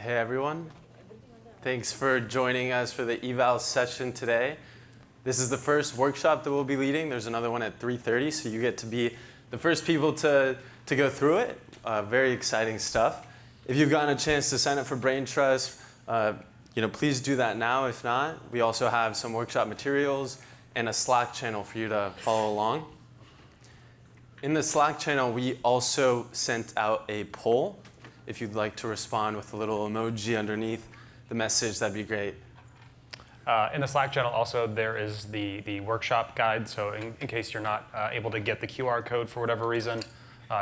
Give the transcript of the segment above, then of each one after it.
Hey everyone, thanks for joining us for the Evals session today. This is the first workshop that we'll be leading. There's another one at 3:30, so you get to be the first people to go through it. Very exciting stuff. If you've gotten a chance to sign up for Braintrust, please do that now. If not, we also have some workshop materials and a Slack channel for you to follow along. In the Slack channel, we also sent out a poll. If you'd like to respond with a little emoji underneath the message, that'd be great. In the Slack channel also, there is the workshop guide. So in case you're not able to get the QR code for whatever reason,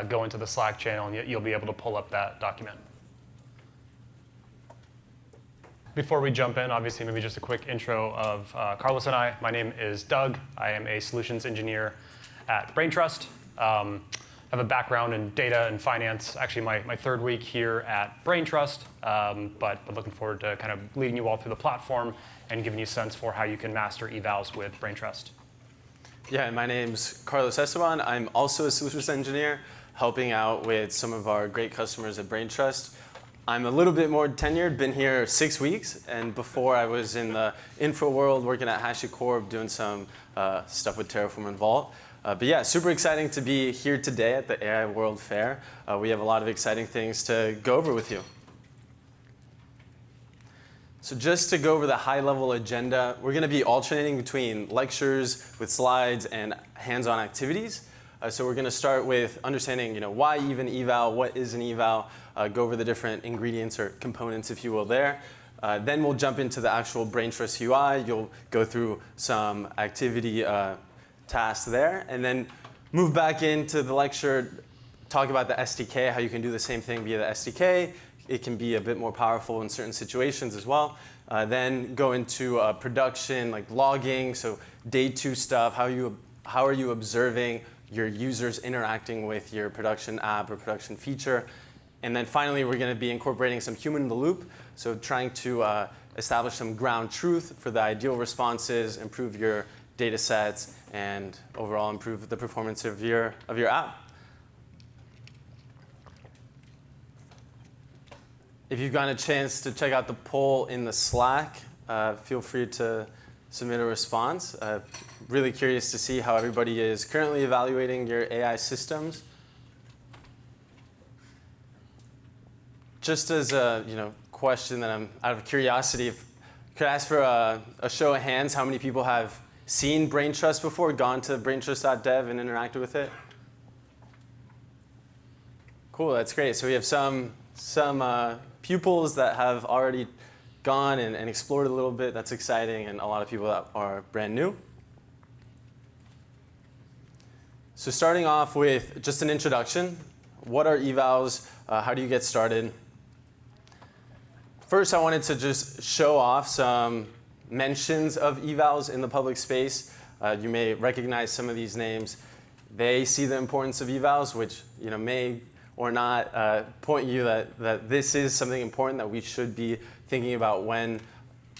go into the Slack channel and you'll be able to pull up that document. Before we jump in, obviously, maybe just a quick intro of Carlos and I. My name is Doug. I am a solutions engineer at Braintrust. I have a background in data and finance. Actually, my third week here at Braintrust, but looking forward to kind of leading you all through the platform and giving you a sense for how you can master evals with Braintrust. Yeah, and my name's Carlos Esteban. I'm also a solutions engineer, helping out with some of our great customers at Braintrust. I'm a little bit more tenured, been here 6 weeks, and before I was in the info world working at HashiCorp doing some stuff with Terraform and Vault. But yeah, super exciting to be here today at the AI World Fair. We have a lot of exciting things to go over with you. So just to go over the high-level agenda, we're going to be alternating between lectures with slides and hands-on activities. So we're going to start with understanding, why even eval, what is an eval, go over the different ingredients or components, if you will, there. Then we'll jump into the actual Braintrust UI. You'll go through some activity tasks there, and then move back into the lecture, talk about the SDK, how you can do the same thing via the SDK. It can be a bit more powerful in certain situations as well. Then go into production, like logging, so day 2 stuff. How are you observing your users interacting with your production app or production feature? And then finally, we're going to be incorporating some human in the loop, so trying to establish some ground truth for the ideal responses, improve your data sets, and overall improve the performance of your app. If you've gotten a chance to check out the poll in the Slack, feel free to submit a response. Really curious to see how everybody is currently evaluating your AI systems. Just as a question that I'm out of curiosity, if I could ask for a show of hands, how many people have seen Braintrust before, gone to braintrust.dev and interacted with it? Cool, that's great. So we have some pupils that have already gone and explored a little bit. That's exciting, and a lot of people that are brand new. So starting off with just an introduction. What are evals? How do you get started? First, I wanted to just show off some mentions of evals in the public space. You may recognize some of these names. They see the importance of evals, which may or not point you that this is something important that we should be thinking about when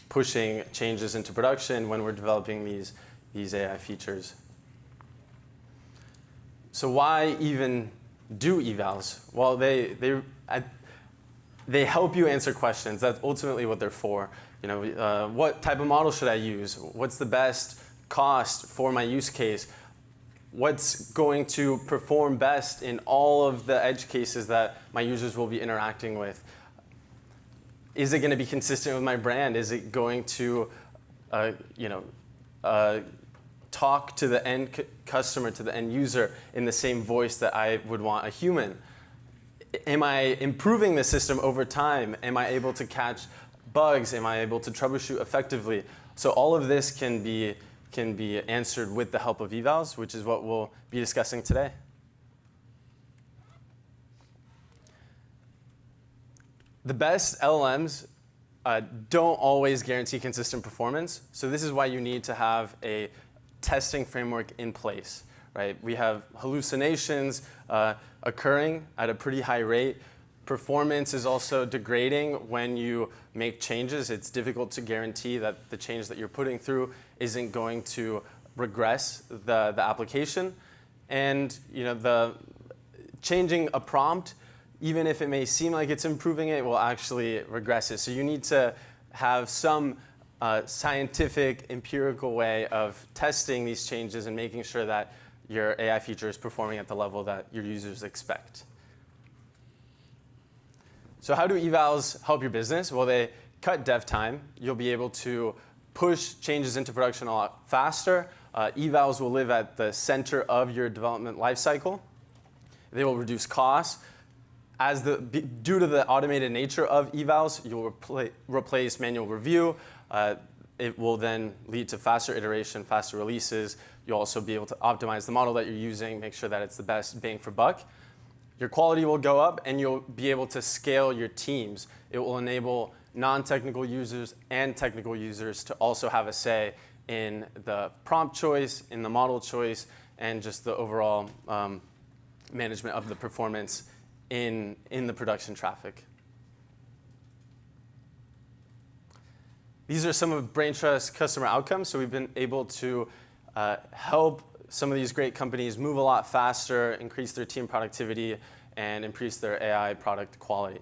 pushing changes into production, when we're developing these AI features. So why even do evals? Well, they help you answer questions. That's ultimately what they're for. What type of model should I use? What's the best cost for my use case? What's going to perform best in all of the edge cases that my users will be interacting with? Is it going to be consistent with my brand? Is it going to talk to the end customer, to the end user in the same voice that I would want a human? Am I improving the system over time? Am I able to catch bugs? Am I able to troubleshoot effectively? So all of this can be answered with the help of evals, which is what we'll be discussing today. The best LLMs don't always guarantee consistent performance. So this is why you need to have a testing framework in place. Right? We have hallucinations occurring at a pretty high rate. Performance is also degrading when you make changes. It's difficult to guarantee that the change that you're putting through isn't going to regress the application. And the changing a prompt even if it may seem like it's improving it, will actually regress it. So you need to have some scientific, empirical way of testing these changes and making sure that your AI feature is performing at the level that your users expect. So how do evals help your business? Well, they cut dev time. You'll be able to push changes into production a lot faster. Evals will live at the center of your development lifecycle. They will reduce costs. Due to the automated nature of evals, you'll replace manual review. It will then lead to faster iteration, faster releases. You'll also be able to optimize the model that you're using, make sure that it's the best bang for buck. Your quality will go up, and you'll be able to scale your teams. It will enable non-technical users and technical users to also have a say in the prompt choice, in the model choice, and just the overall management of the performance in the production traffic. These are some of Braintrust's customer outcomes. So we've been able to help some of these great companies move a lot faster, increase their team productivity, and increase their AI product quality.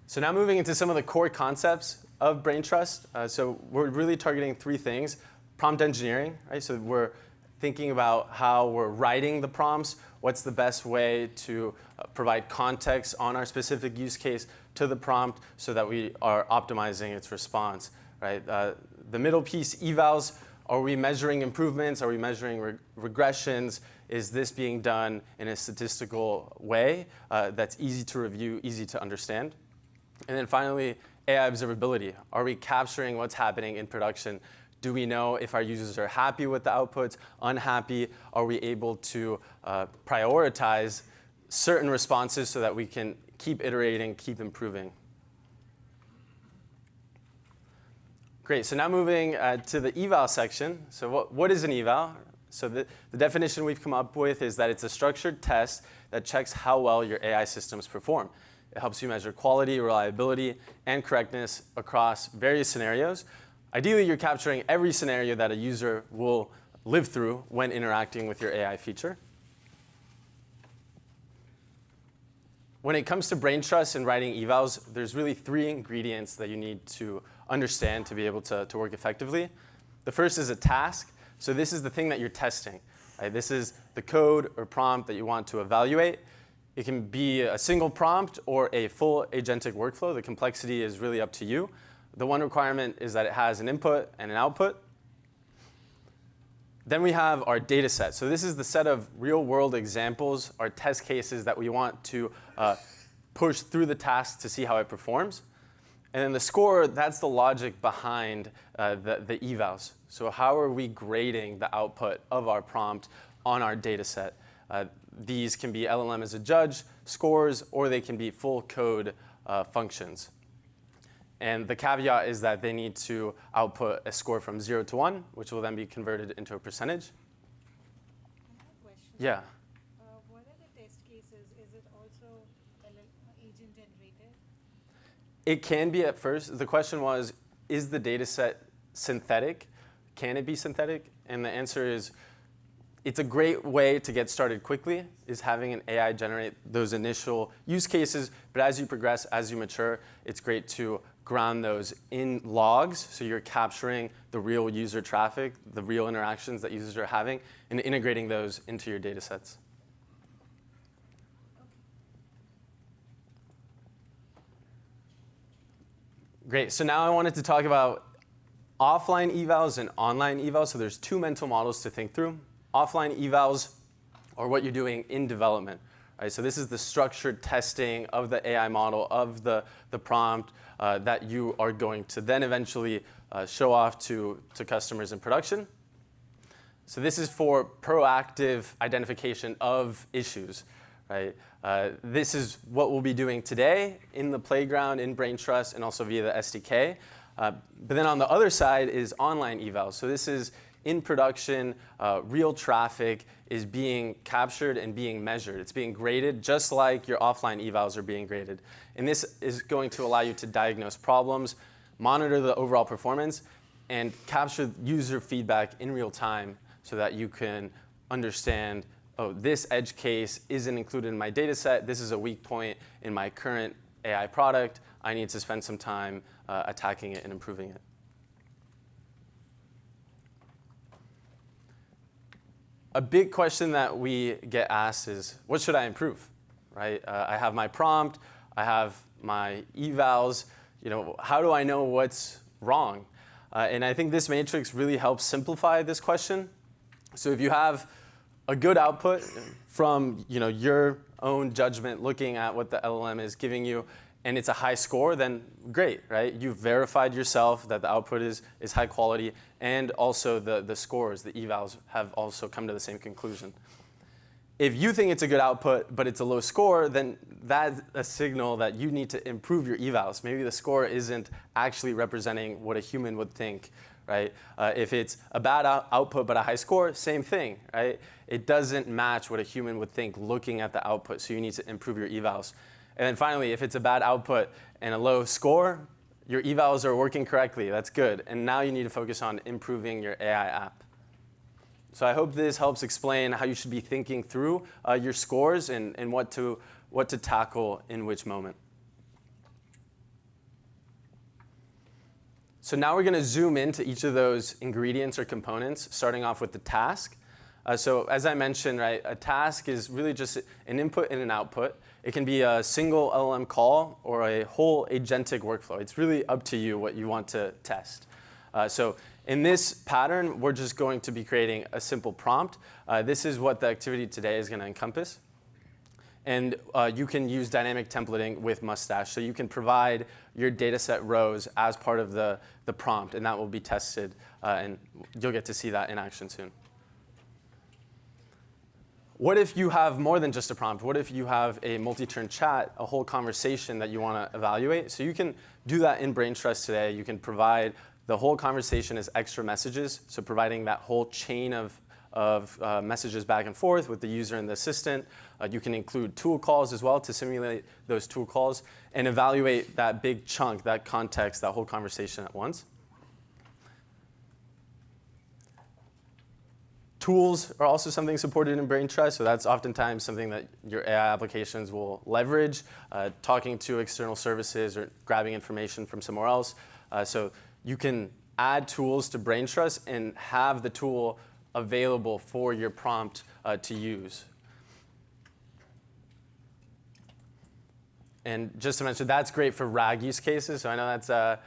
So now moving into some of the core concepts of Braintrust. So we're really targeting three things. Prompt engineering, right? So we're thinking about how we're writing the prompts, what's the best way to provide context on our specific use case to the prompt so that we are optimizing its response, right? The middle piece, evals, are we measuring improvements? Are we measuring regressions? Is this being done in a statistical way that's easy to review, easy to understand? And then finally, AI observability. Are we capturing what's happening in production? Do we know if our users are happy with the outputs, unhappy? Are we able to prioritize certain responses so that we can keep iterating, keep improving? Great, so now moving to the eval section. So what is an eval? So the definition we've come up with is that it's a structured test that checks how well your AI systems perform. It helps you measure quality, reliability, and correctness across various scenarios. Ideally, you're capturing every scenario that a user will live through when interacting with your AI feature. When it comes to Braintrust and writing evals, there's really three ingredients that you need to understand to be able to work effectively. The first is a task. So this is the thing that you're testing. Right? This is the code or prompt that you want to evaluate. It can be a single prompt or a full agentic workflow. The complexity is really up to you. The one requirement is that it has an input and an output. Then we have our data set. So this is the set of real-world examples, our test cases that we want to push through the task to see how it performs. And then the score, that's the logic behind the evals. So how are we grading the output of our prompt on our data set? These can be LLM as a judge, scores, or they can be full code functions. And the caveat is that they need to output a score from 0 to 1, which will then be converted into a percentage. I have a question. Yeah. What are the test cases? Is it also agent generated? It can be at first. The question was, is the data set synthetic? Can it be synthetic? And the answer is, it's a great way to get started quickly, is having an AI generate those initial use cases. But as you progress, as you mature, it's great to ground those in logs. So you're capturing the real user traffic, the real interactions that users are having, and integrating those into your data sets. Great. So now I wanted to talk about offline evals and online evals. So there's two mental models to think through. Offline evals are what you're doing in development. Right? So this is the structured testing of the AI model, of the prompt that you are going to then eventually show off to customers in production. So this is for proactive identification of issues. Right? This is what we'll be doing today in the playground, in Braintrust, and also via the SDK. But then on the other side is online evals. So this is in production, real traffic is being captured and being measured. It's being graded just like your offline evals are being graded. And this is going to allow you to diagnose problems, monitor the overall performance, and capture user feedback in real time so that you can understand oh, this edge case isn't included in my data set. This is a weak point in my current AI product. I need to spend some time attacking it and improving it. A big question that we get asked is, what should I improve? Right? I have my prompt. I have my evals. How do I know what's wrong? And I think this matrix really helps simplify this question. So if you have a good output from your own judgment, looking at what the LLM is giving you, and it's a high score, then great, right? You've verified yourself that the output is high quality, and also the scores, the evals, have also come to the same conclusion. If you think it's a good output, but it's a low score, then that's a signal that you need to improve your evals. Maybe the score isn't actually representing what a human would think, right? If it's a bad output but a high score, same thing, right? It doesn't match what a human would think looking at the output, so you need to improve your evals. And then finally, if it's a bad output and a low score, your evals are working correctly. That's good. And now you need to focus on improving your AI app. So I hope this helps explain how you should be thinking through your scores and what to tackle in which moment. So now we're going to zoom into each of those ingredients or components, starting off with the task. So as I mentioned, right, a task is really just an input and an output. It can be a single LLM call or a whole agentic workflow. It's really up to you what you want to test. So in this pattern, we're just going to be creating a simple prompt. This is what the activity today is going to encompass. And you can use dynamic templating with Mustache. So you can provide your dataset rows as part of the prompt, and that will be tested. And you'll get to see that in action soon. What if you have more than just a prompt? What if you have a multi-turn chat, a whole conversation that you want to evaluate? So you can do that in Braintrust today. You can provide the whole conversation as extra messages, so providing that whole chain of messages back and forth with the user and the assistant. You can include tool calls as well to simulate those tool calls and evaluate that big chunk, that context, that whole conversation at once. Tools are also something supported in Braintrust, so that's oftentimes something that your AI applications will leverage, talking to external services or grabbing information from somewhere else. So you can add tools to Braintrust and have the tool available for your prompt to use. And just to mention, that's great for RAG use cases. So I know that's a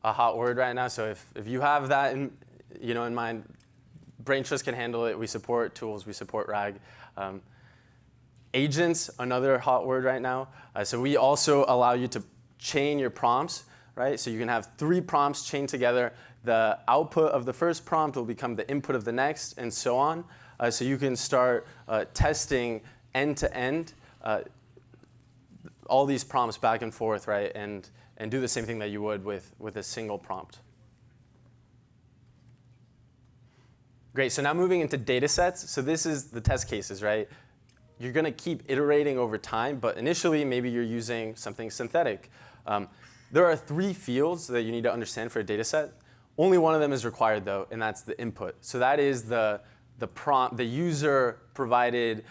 hot word right now. So if you have that in mind, Braintrust can handle it. We support tools. We support RAG. Agents, another hot word right now. So we also allow you to chain your prompts, right? So you can have 3 prompts chained together. The output of the first prompt will become the input of the next, and so on. So you can start testing end-to-end all these prompts back and forth, right? And do the same thing that you would with a single prompt. Great, so now moving into data sets. So this is the test cases, right? You're going to keep iterating over time, but initially maybe you're using something synthetic. There are 3 fields that you need to understand for a data set. Only one of them is required, though, and that's the input. So that is the prompt, the user-provided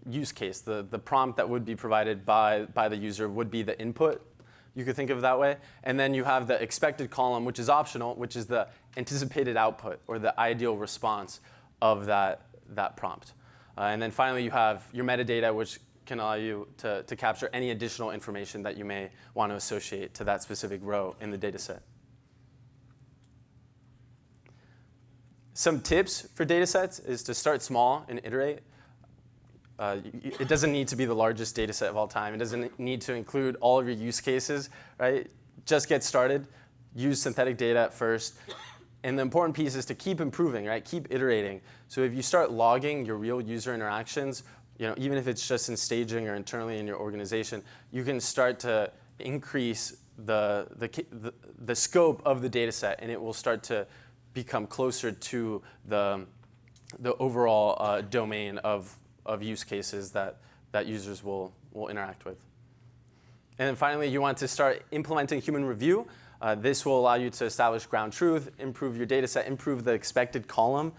use case. The prompt that would be provided by the user would be the input. You could think of it that way. And then you have the expected column, which is optional, which is the anticipated output or the ideal response of that prompt. And then finally, you have your metadata, which can allow you to capture any additional information that you may want to associate to that specific row in the data set. Some tips for data sets is to start small and iterate. It doesn't need to be the largest data set of all time. It doesn't need to include all of your use cases, right? Just get started. Use synthetic data at first. And the important piece is to keep improving, right? Keep iterating. So if you start logging your real user interactions, even if it's just in staging or internally in your organization, you can start to increase the scope of the data set, and it will start to become closer to the overall domain of use cases that users will interact with. And then finally, you want to start implementing human review. This will allow you to establish ground truth, improve your data set, improve the expected column,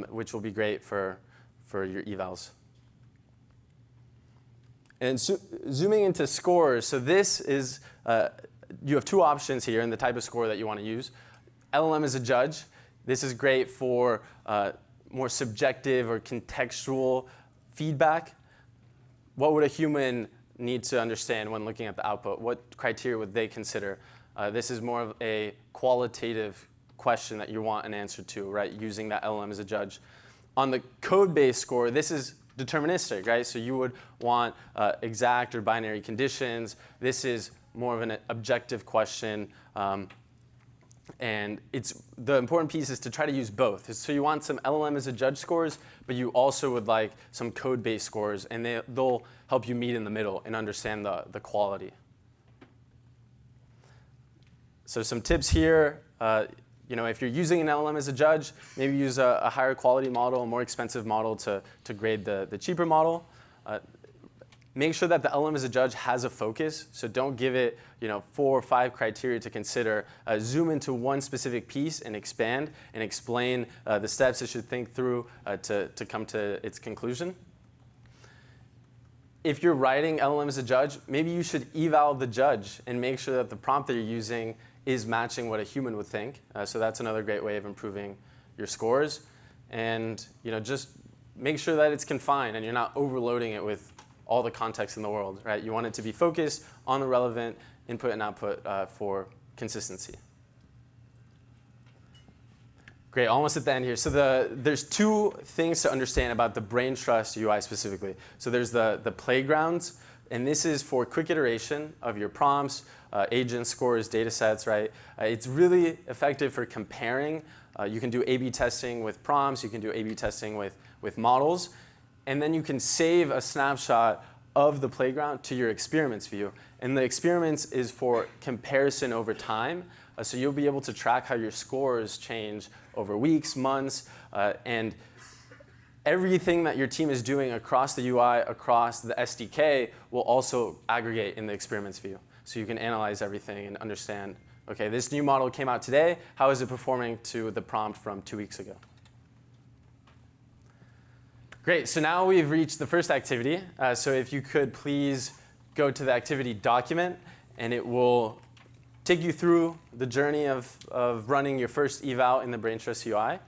which will be great for for your evals. And zooming into scores, so this is, you have two options here in the type of score that you want to use. LLM is a judge. This is great for more subjective or contextual feedback. What would a human need to understand when looking at the output? What criteria would they consider? This is more of a qualitative question that you want an answer to, right, using that LLM as a judge. On the code-based score, this is deterministic, right? So you would want exact or binary conditions. This is more of an objective question. And the important piece is to try to use both. So you want some LLM as a judge scores, but you also would like some code-based scores, and they'll help you meet in the middle and understand the quality. So some tips here. If you're using an LLM as a judge, maybe use a higher quality model, a more expensive model to grade the cheaper model. Make sure that the LLM as a judge has a focus. So don't give it 4 or 5 criteria to consider. Zoom into one specific piece and expand and explain the steps it should think through to come to its conclusion. If you're writing LLM as a judge, maybe you should eval the judge and make sure that the prompt that you're using is matching what a human would think. So that's another great way of improving your scores. And just make sure that it's confined and you're not overloading it with all the context in the world, right? You want it to be focused on the relevant input and output for consistency. Great, almost at the end here. So there's 2 things to understand about the Braintrust UI specifically. So there's the playgrounds, and this is for quick iteration of your prompts, agent scores, data sets, right? It's really effective for comparing. You can do A/B testing with prompts. You can do A/B testing with models. And then you can save a snapshot of the playground to your experiments view. And the experiments is for comparison over time. So you'll be able to track how your scores change over weeks, months, and everything that your team is doing across the UI, across the SDK, will also aggregate in the experiments view. So you can analyze everything and understand, okay, this new model came out today. How is it performing to the prompt from 2 weeks ago? Great, so now we've reached the first activity. So if you could please go to the activity document, and it will take you through the journey of running your first eval in the Braintrust UI.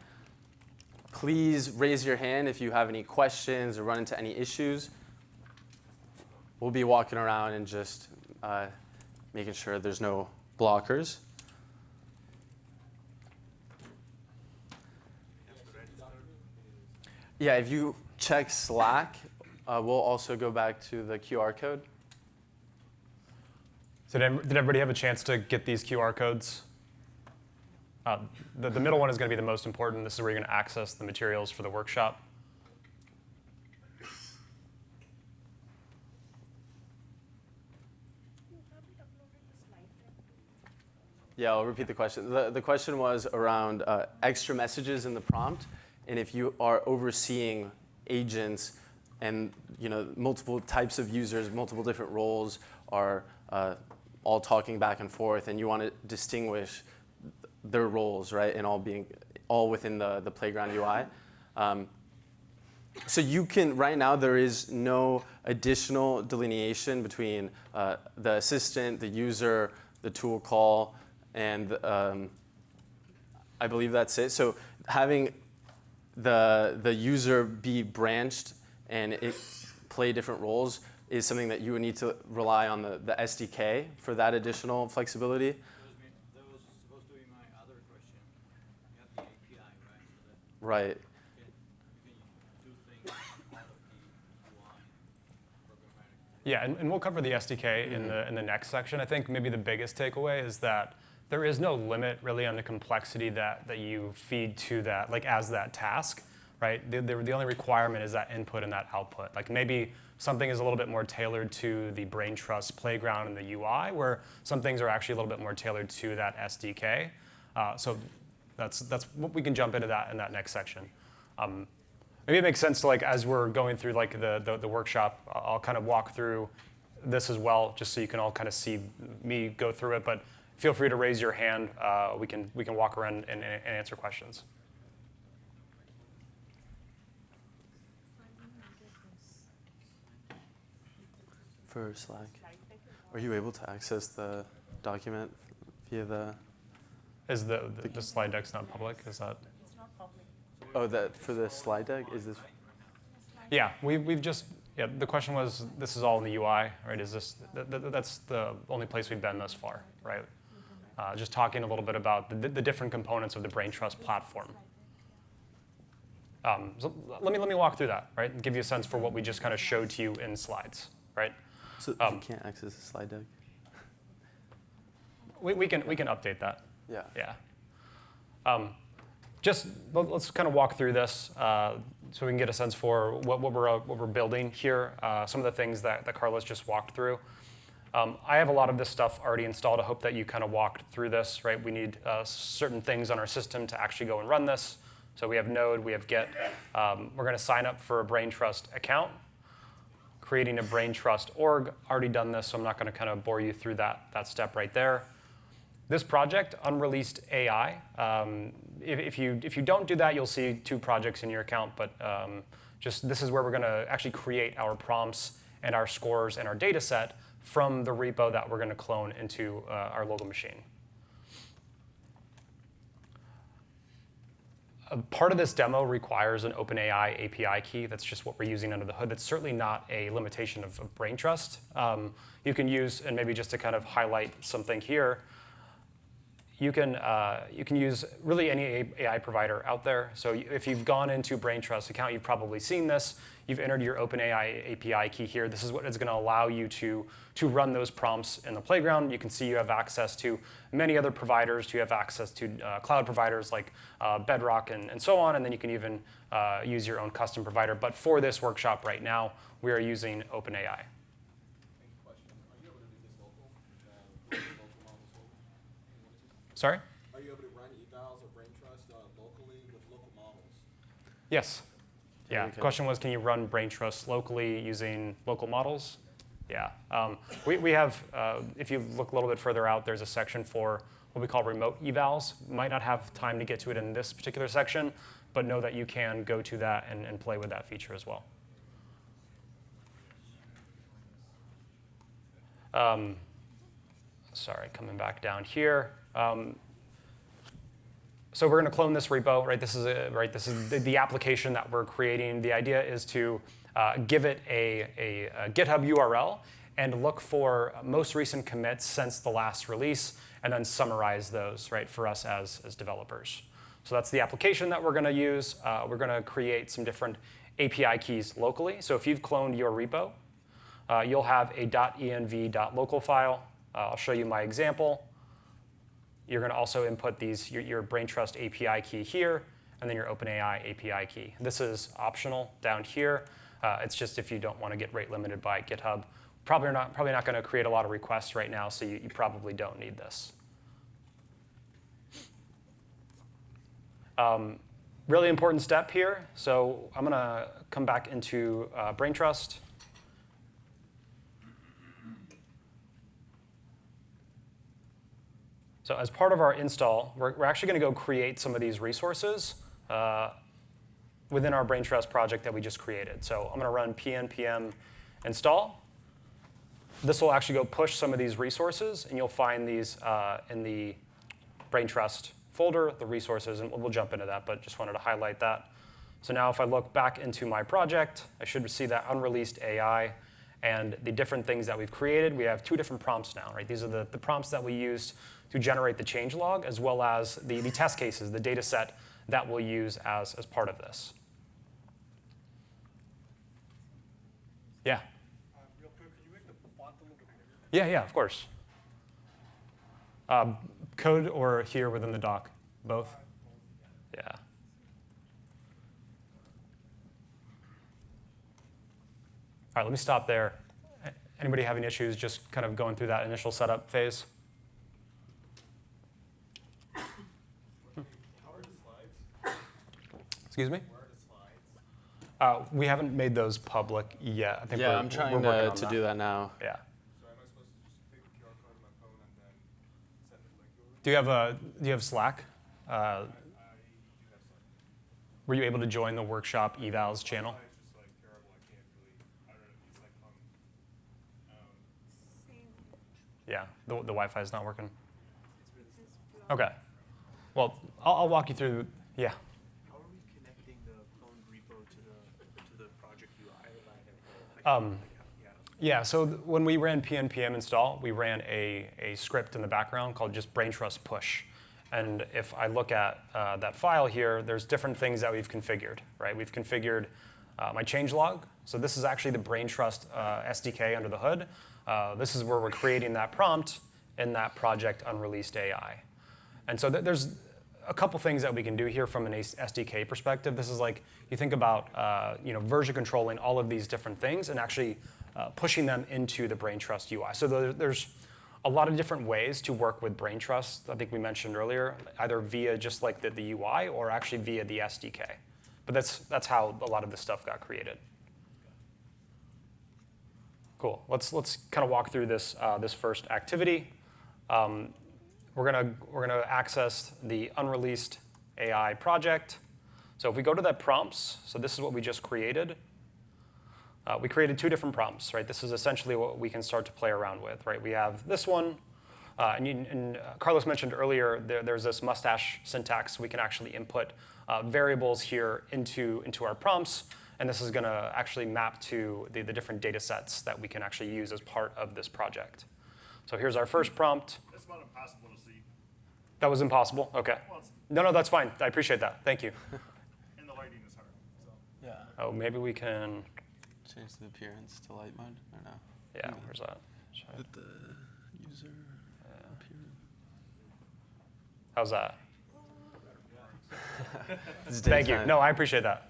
Please raise your hand if you have any questions or run into any issues. We'll be walking around and just making sure there's no blockers. Yeah, if you check Slack, we'll also go back to the QR code. So did everybody have a chance to get these QR codes? The middle one is going to be the most important. This is where you're going to access the materials for the workshop. Yeah, I'll repeat the question. The question was around extra messages in the prompt, and if you are overseeing agents and multiple types of users, multiple different roles are all talking back and forth, and you want to distinguish their roles, right, and all within the playground UI. So you can, right now, there is no additional delineation between the assistant, the user, the tool call, and I believe that's it. So having the user be branched and it play different roles is something that you would need to rely on the SDK for that additional flexibility. That was supposed to be my other question. You have the API, right? So that Right. you can do things out of the UI programmatically. Yeah, and we'll cover the SDK in the next section. I think maybe the biggest takeaway is that there is no limit really on the complexity that you feed to that, like as that task, right? The only requirement is that input and that output. Like maybe something is a little bit more tailored to the Braintrust playground and the UI, where some things are actually a little bit more tailored to that SDK. So that's what we can jump into that in that next section. Maybe it makes sense to, like, as we're going through like the workshop, I'll kind of walk through this as well, just so you can all kind of see me go through it. But feel free to raise your hand. We can walk around and answer questions. for Slack. Are you able to access the document via the? Is the slide deck's not public? Is that? Oh, that for the slide deck is this? Yeah, we've just, yeah, the question was, this is all in the UI, right? Is this, that's the only place we've been thus far, right? Just talking a little bit about the different components of the Braintrust platform. So let me walk through that, right? And give you a sense for what we just kind of showed to you in slides, right? So you can't access the slide deck? We can update that. Yeah. Yeah. Just let's kind of walk through this so we can get a sense for what we're building here. Some of the things that Carlos just walked through. I have a lot of this stuff already installed. I hope that you kind of walked through this, right? We need certain things on our system to actually go and run this. So we have Node, we have Git. We're going to sign up for a Braintrust account, creating a Braintrust org. Already done this, so I'm not going to kind of bore you through that step right there. This project, Unreleased AI, if you don't do that, you'll see 2 projects in your account, but just this is where we're going to actually create our prompts and our scores and our data set from the repo that we're going to clone into our local machine. Part of this demo requires an OpenAI API key. That's just what we're using under the hood. That's certainly not a limitation of Braintrust. You can use, and maybe just to kind of highlight something here, you can use really any AI provider out there. So if you've gone into Braintrust account, you've probably seen this. You've entered your OpenAI API key here. This is what is going to allow you to run those prompts in the playground. You can see you have access to many other providers. You have access to cloud providers like Bedrock and so on, and then you can even use your own custom provider. But for this workshop right now, we are using OpenAI. Sorry? Are you able to run evals or Braintrust locally with local models? Yes. Yeah. The question was, can you run Braintrust locally using local models? Yeah. We have, if you look a little bit further out, there's a section for what we call remote evals. Might not have time to get to it in this particular section, but know that you can go to that and play with that feature as well. Sorry, coming back down here. So we're going to clone this repo, right? This is the application that we're creating. The idea is to give it a GitHub URL and look for most recent commits since the last release, and then summarize those, right, for us as developers. So that's the application that we're going to use. We're going to create some different API keys locally. So if you've cloned your repo, you'll have a .env.local file. I'll show you my example. You're going to also input your Braintrust API key here, and then your OpenAI API key. This is optional down here. It's just if you don't want to get rate limited by GitHub. Probably not going to create a lot of requests right now, so you probably don't need this. Really important step here. So I'm going to come back into Braintrust. So as part of our install, we're actually going to go create some of these resources within our Braintrust project that we just created. So I'm going to run pnpm install. This will actually go push some of these resources, and you'll find these in the Braintrust folder, the resources, and we'll jump into that, but just wanted to highlight that. So now if I look back into my project, I should see that unreleased AI and the different things that we've created. We have 2 different prompts now, right? These are the prompts that we used to generate the changelog, as well as the test cases, the data set that we'll use as part of this. Yeah? Real quick, can you make the font a little bit bigger? Yeah, of course. Code or here within the doc? Both? Yeah. All right, let me stop there. Anybody having issues just kind of going through that initial setup phase? How are the slides? Excuse me? Where are the slides? We haven't made those public yet. I think Yeah, we're I'm trying working on to do that now. Yeah. So am I supposed to just take the QR code on my phone and then send the link over? Do you have Slack? I do have some. Were you able to join the workshop evals channel? It's just like terrible. I can't really. I don't know. It's like Yeah, the Wi-Fi is not working. Okay. Well, I'll walk you through. Yeah. How are we connecting the clone repo to the project UI? Yeah, so when we ran pnpm install, we ran a script in the background called just Braintrust push. And if I look at that file here, there's different things that we've configured, right? We've configured my changelog. So this is actually the Braintrust SDK under the hood. This is where we're creating that prompt in that project unreleased AI. And so there's a couple things that we can do here from an SDK perspective. This is like, you think about version controlling all of these different things and actually pushing them into the Braintrust UI. So there's a lot of different ways to work with Braintrust. I think we mentioned earlier, either via just like the UI or actually via the SDK. But that's how a lot of this stuff got created. Cool. Let's kind of walk through this first activity. We're gonna access the unreleased AI project. So if we go to that prompts, so this is what we just created. We created two different prompts, right? This is essentially what we can start to play around with, right? We have this one, and Carlos mentioned earlier there's this mustache syntax. We can actually input variables here into our prompts, and this is going to actually map to the different data sets that we can actually use as part of this project. So here's our first prompt. That's about impossible to see. That was impossible? Okay. Well, No, that's fine. I appreciate that. Thank you. and the lighting is hard. So. Yeah. Oh, maybe we can, Change the appearance to light mode, or no? yeah, where's that? With the user appearance. How's that? It's Thank you. daytime. No, I appreciate that.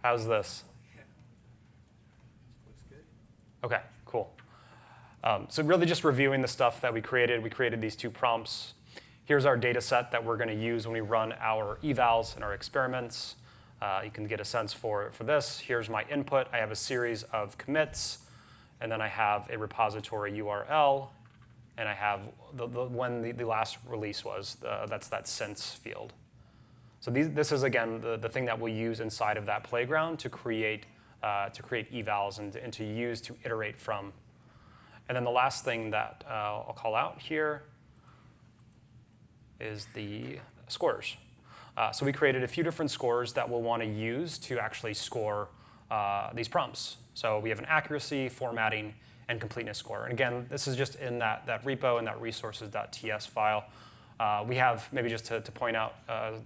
How's this? Looks good. Okay, cool. So really just reviewing the stuff that we created these two prompts. Here's our data set that we're going to use when we run our evals and our experiments. You can get a sense for this. Here's my input. I have a series of commits, and then I have a repository URL, and I have when the last release was. That's that since field. So this is, again, the thing that we'll use inside of that playground to create evals and to use to iterate from. And then the last thing that I'll call out here is the scores. So we created a few different scores that we'll want to use to actually score these prompts. So we have an accuracy, formatting, and completeness score. And again, this is just in that repo and that resources.ts file. We have, maybe just to point out,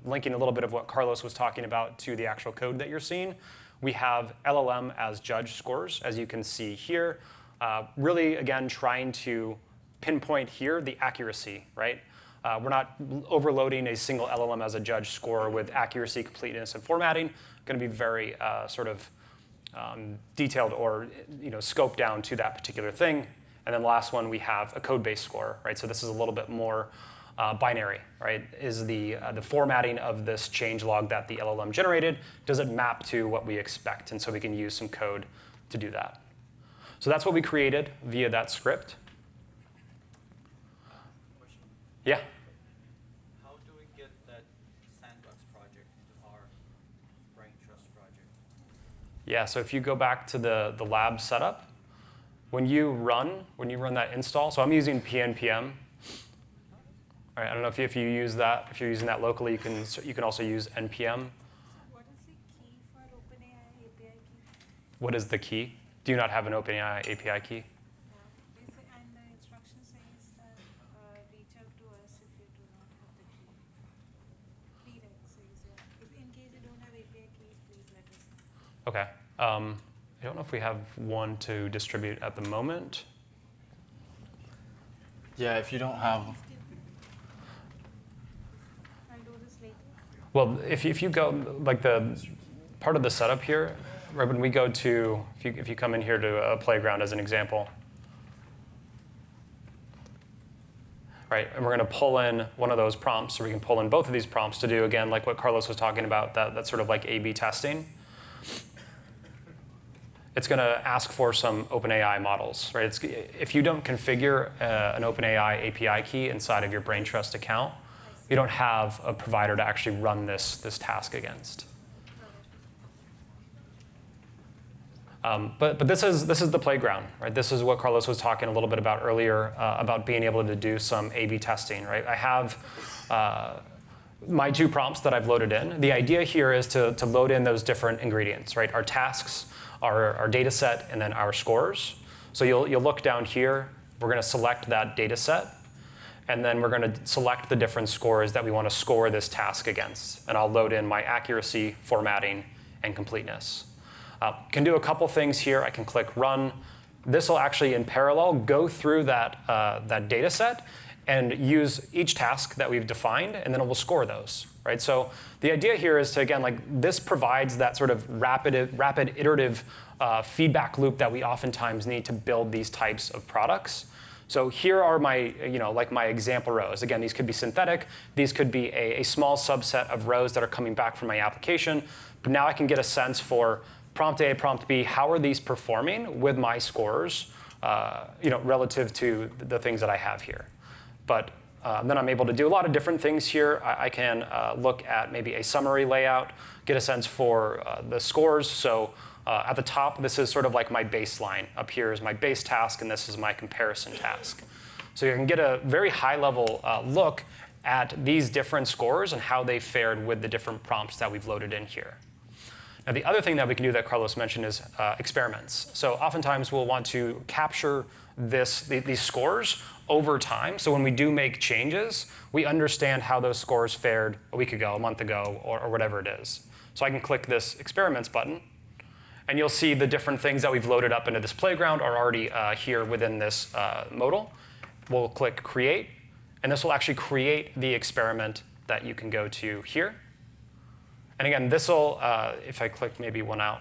linking a little bit of what Carlos was talking about to the actual code that you're seeing, we have LLM as judge scores, as you can see here. Really, again, trying to pinpoint here the accuracy, right? We're not overloading a single LLM as a judge score with accuracy, completeness, and formatting. Going to be very detailed or scoped down to that particular thing. And then the last one, we have a code-based score, right? So this is a little bit more binary, right? Is the formatting of this changelog that the LLM generated, does it map to what we expect? And so we can use some code to do that. So that's what we created via that script. Question. Yeah. How do we get that sandbox project into our Braintrust project? Yeah, so if you go back to the lab setup, when you run that install, so I'm using pnpm. All right, I don't know if you use that. If you're using that locally, you can also use npm. What is the key for OpenAI API key? What is the key? Do you not have an OpenAI API key? They say, and the instruction says that reach out to us if you do not have the key. Redirect says, if in case you don't have API keys, please let us know. Okay. I don't know if we have one to distribute at the moment. Yeah, if you don't have. I'll do this later. Well, if you go, like the part of the setup here, right, when we go to, if you come in here to a playground as an example, right, and we're going to pull in one of those prompts, or we can pull in both of these prompts to do, again, like what Carlos was talking about, that sort of like A/B testing. It's going to ask for some OpenAI models, right? If you don't configure an OpenAI API key inside of your Braintrust account, you don't have a provider to actually run this task against. But this is the playground, right? This is what Carlos was talking a little bit about earlier about being able to do some A/B testing, right? I have my 2 prompts that I've loaded in. The idea here is to load in those different ingredients, right? Our tasks, our data set, and then our scores. So you'll look down here. We're going to select that data set, and then we're going to select the different scores that we want to score this task against. And I'll load in my accuracy, formatting, and completeness. Can do a couple things here. I can click Run. This will actually, in parallel, go through that data set and use each task that we've defined, and then it will score those, right? So the idea here is to, again, this provides that sort of rapid iterative feedback loop that we oftentimes need to build these types of products. So here are my, my example rows. Again, these could be synthetic. These could be a small subset of rows that are coming back from my application. But now I can get a sense for prompt A, prompt B, how are these performing with my scores, relative to the things that I have here. But then I'm able to do a lot of different things here. I can look at maybe a summary layout, get a sense for the scores. So at the top, this is sort of like my baseline. Up here is my base task, and this is my comparison task. So you can get a very high-level look at these different scores and how they fared with the different prompts that we've loaded in here. Now, the other thing that we can do that Carlos mentioned is experiments. So oftentimes we'll want to capture these scores over time. So when we do make changes, we understand how those scores fared a week ago, a month ago, or whatever it is. So I can click this experiments button, and you'll see the different things that we've loaded up into this playground are already here within this modal. We'll click create, and this will actually create the experiment that you can go to here. And again, this will, if I click maybe one out,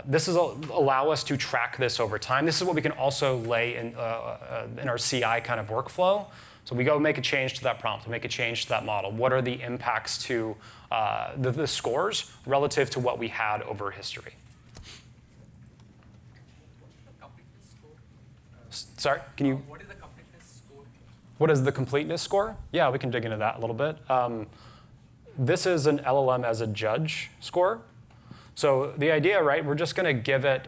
this will allow us to track this over time. This is what we can also lay in our CI kind of workflow. So we go make a change to that prompt, make a change to that model. What are the impacts to the scores relative to what we had over history? Sorry, can you? What is the completeness score? What is the completeness score? Yeah, we can dig into that a little bit. This is an LLM as a judge score. So the idea, right, we're just going to give it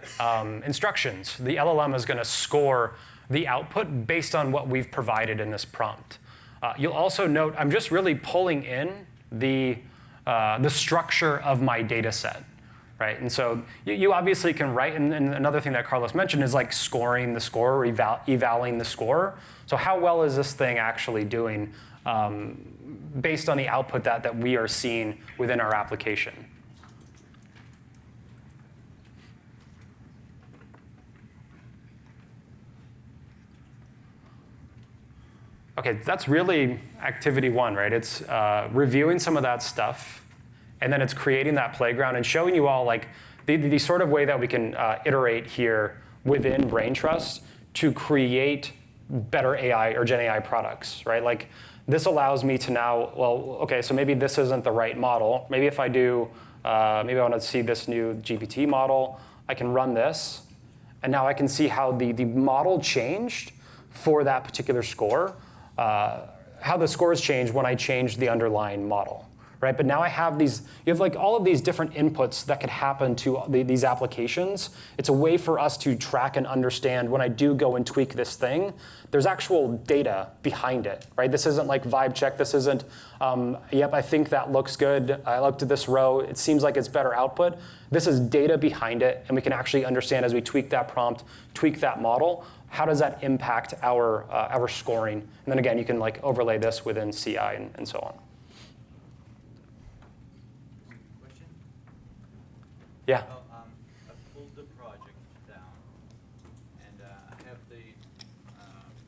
instructions. The LLM is going to score the output based on what we've provided in this prompt. You'll also note I'm just really pulling in the structure of my data set, right? And so you obviously can write, and another thing that Carlos mentioned is like scoring the score or evaluating the score. So how well is this thing actually doing based on the output that we are seeing within our application? Okay, that's really activity 1, right? It's reviewing some of that stuff, and then it's creating that playground and showing you all like the sort of way that we can iterate here within Braintrust to create better AI or Gen AI products, right? Like this allows me to now, well, okay, so maybe this isn't the right model. Maybe if I do, maybe I want to see this new GPT model, I can run this, and now I can see how the model changed for that particular score. How the scores change when I change the underlying model, right? But now I have you have like all of these different inputs that could happen to these applications. It's a way for us to track and understand when I do go and tweak this thing, there's actual data behind it, right? This isn't like vibe check. This isn't, yep, I think that looks good. I looked at this row. It seems like it's better output. This is data behind it, and we can actually understand as we tweak that prompt, tweak that model, how does that impact our scoring? And then again, you can like overlay this within CI and so on. Question? Yeah. Well, I pulled the project down, and I have the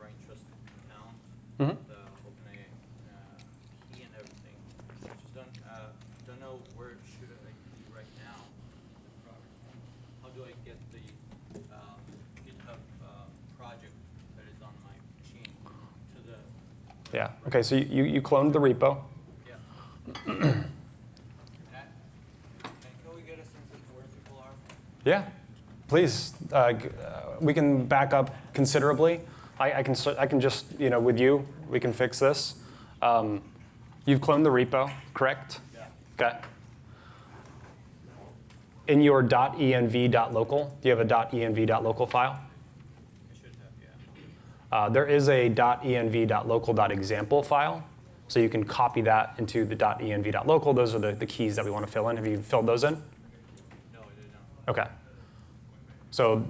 Braintrust account, the OpenAI key and everything. Just don't know where should I be right now. How do I get the GitHub project that is on my machine to the? Yeah. Okay. So you cloned the repo. Yeah. And can we get a sense of where people are? Yeah. Please. We can back up considerably. I can just with you we can fix this. You've cloned the repo, correct? Yeah. Okay. In your .env.local, do you have a .env.local file? I should have, yeah. There is a .env.local.example file, so you can copy that into the .env.local. Those are the keys that we want to fill in. Have you filled those in? No, I did not. Okay. So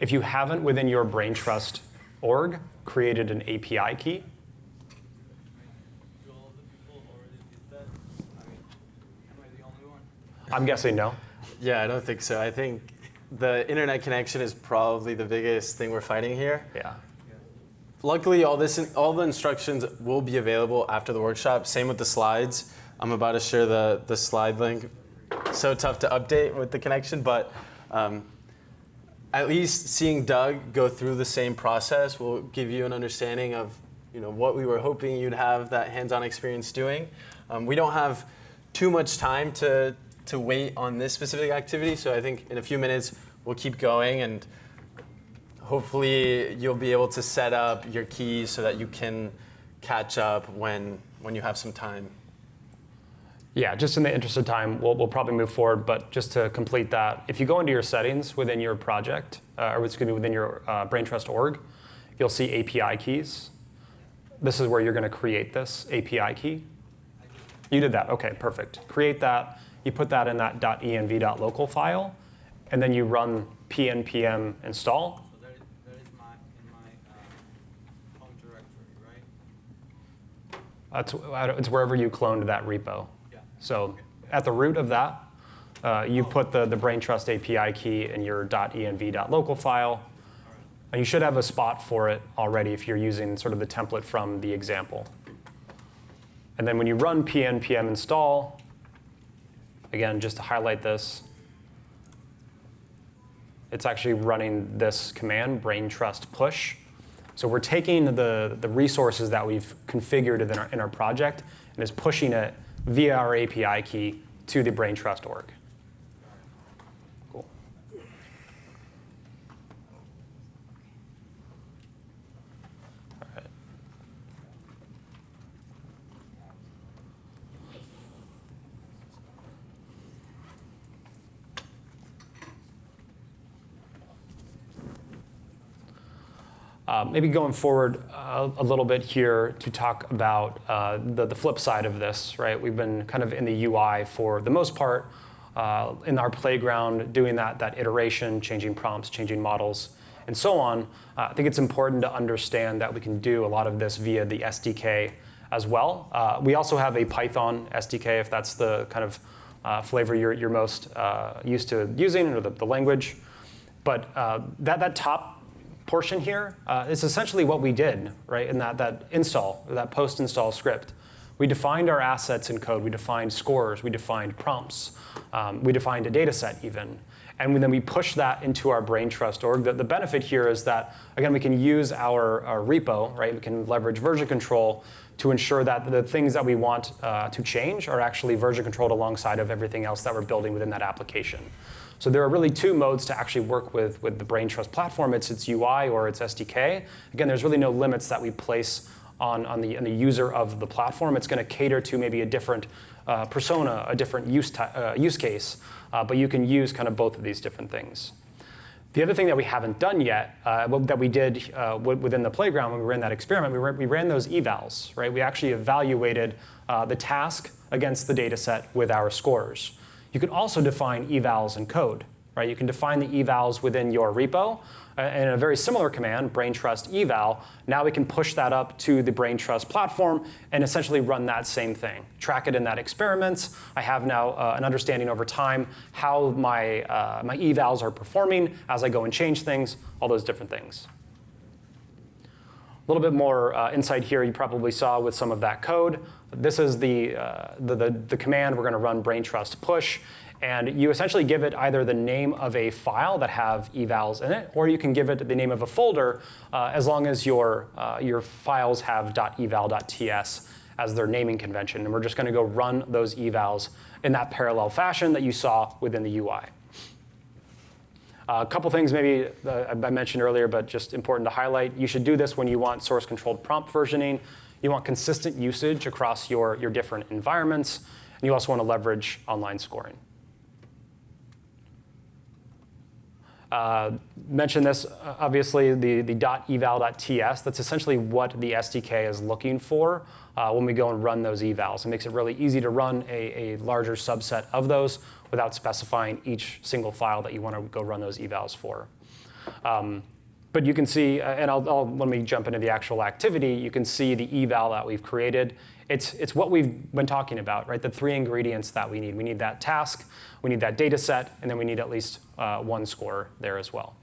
if you haven't within your Braintrust org created an API key, Do all of the people already did that? I mean, am I the only one? I'm guessing no. Yeah, I don't think so. I think the internet connection is probably the biggest thing we're fighting here. Yeah. Luckily, all the instructions will be available after the workshop. Same with the slides. I'm about to share the slide link. So tough to update with the connection, but at least seeing Doug go through the same process will give you an understanding of what we were hoping you'd have that hands-on experience doing. We don't have too much time to wait on this specific activity, so I think in a few minutes we'll keep going, and hopefully you'll be able to set up your keys so that you can catch up when you have some time. Yeah, just in the interest of time, we'll probably move forward, but just to complete that, if you go into your settings within your project, or excuse me, within your Braintrust org, you'll see API keys. This is where you're going to create this API key. You did that, okay, perfect. Create that, you put that in that .env.local file, and then you run pnpm install. So that is in my home directory, right? It's wherever you cloned that repo. Yeah. So at the root of that, you put the Braintrust API key in your .env.local file, and you should have a spot for it already if you're using sort of the template from the example. And then when you run pnpm install, again, just to highlight this, it's actually running this command, Braintrust push. So we're taking the resources that we've configured in our project and is pushing it via our API key to the Braintrust org. Cool. All right. Maybe going forward a little bit here to talk about the flip side of this, right? We've been kind of in the UI for the most part in our playground, doing that iteration, changing prompts, changing models, and so on. I think it's important to understand that we can do a lot of this via the SDK as well. We also have a Python SDK, if that's the kind of flavor you're most used to using, or the language. But that top portion here is essentially what we did, right? In that install, that post-install script. We defined our assets in code. We defined scores. We defined prompts. We defined a data set even. And then we pushed that into our Braintrust org. The benefit here is that, again, we can use our repo, right? We can leverage version control to ensure that the things that we want to change are actually version controlled alongside of everything else that we're building within that application. So there are really two modes to actually work with the Braintrust platform. It's its UI or its SDK. Again, there's really no limits that we place on the user of the platform. It's going to cater to maybe a different persona, a different use case, but you can use kind of both of these different things. The other thing that we haven't done yet, that we did within the playground when we ran that experiment, we ran those evals, right? We actually evaluated the task against the data set with our scores. You can also define evals in code, right? You can define the evals within your repo. And a very similar command, Braintrust eval, now we can push that up to the Braintrust platform and essentially run that same thing. Track it in that experiments. I have now an understanding over time how my evals are performing as I go and change things, all those different things. A little bit more insight here you probably saw with some of that code. This is the command we're going to run Braintrust push. And you essentially give it either the name of a file that have evals in it, or you can give it the name of a folder as long as your files have .eval.ts as their naming convention. And we're just going to go run those evals in that parallel fashion that you saw within the UI. A couple things maybe I mentioned earlier, but just important to highlight. You should do this when you want source-controlled prompt versioning. You want consistent usage across your different environments. And you also want to leverage online scoring. Mentioned this, obviously, the .eval.ts, that's essentially what the SDK is looking for when we go and run those evals. It makes it really easy to run a larger subset of those without specifying each single file that you want to go run those evals for. But you can see, and let me jump into the actual activity, you can see the eval that we've created. It's what we've been talking about, right? The 3 ingredients that we need. We need that task, we need that data set, and then we need at least one score there as well.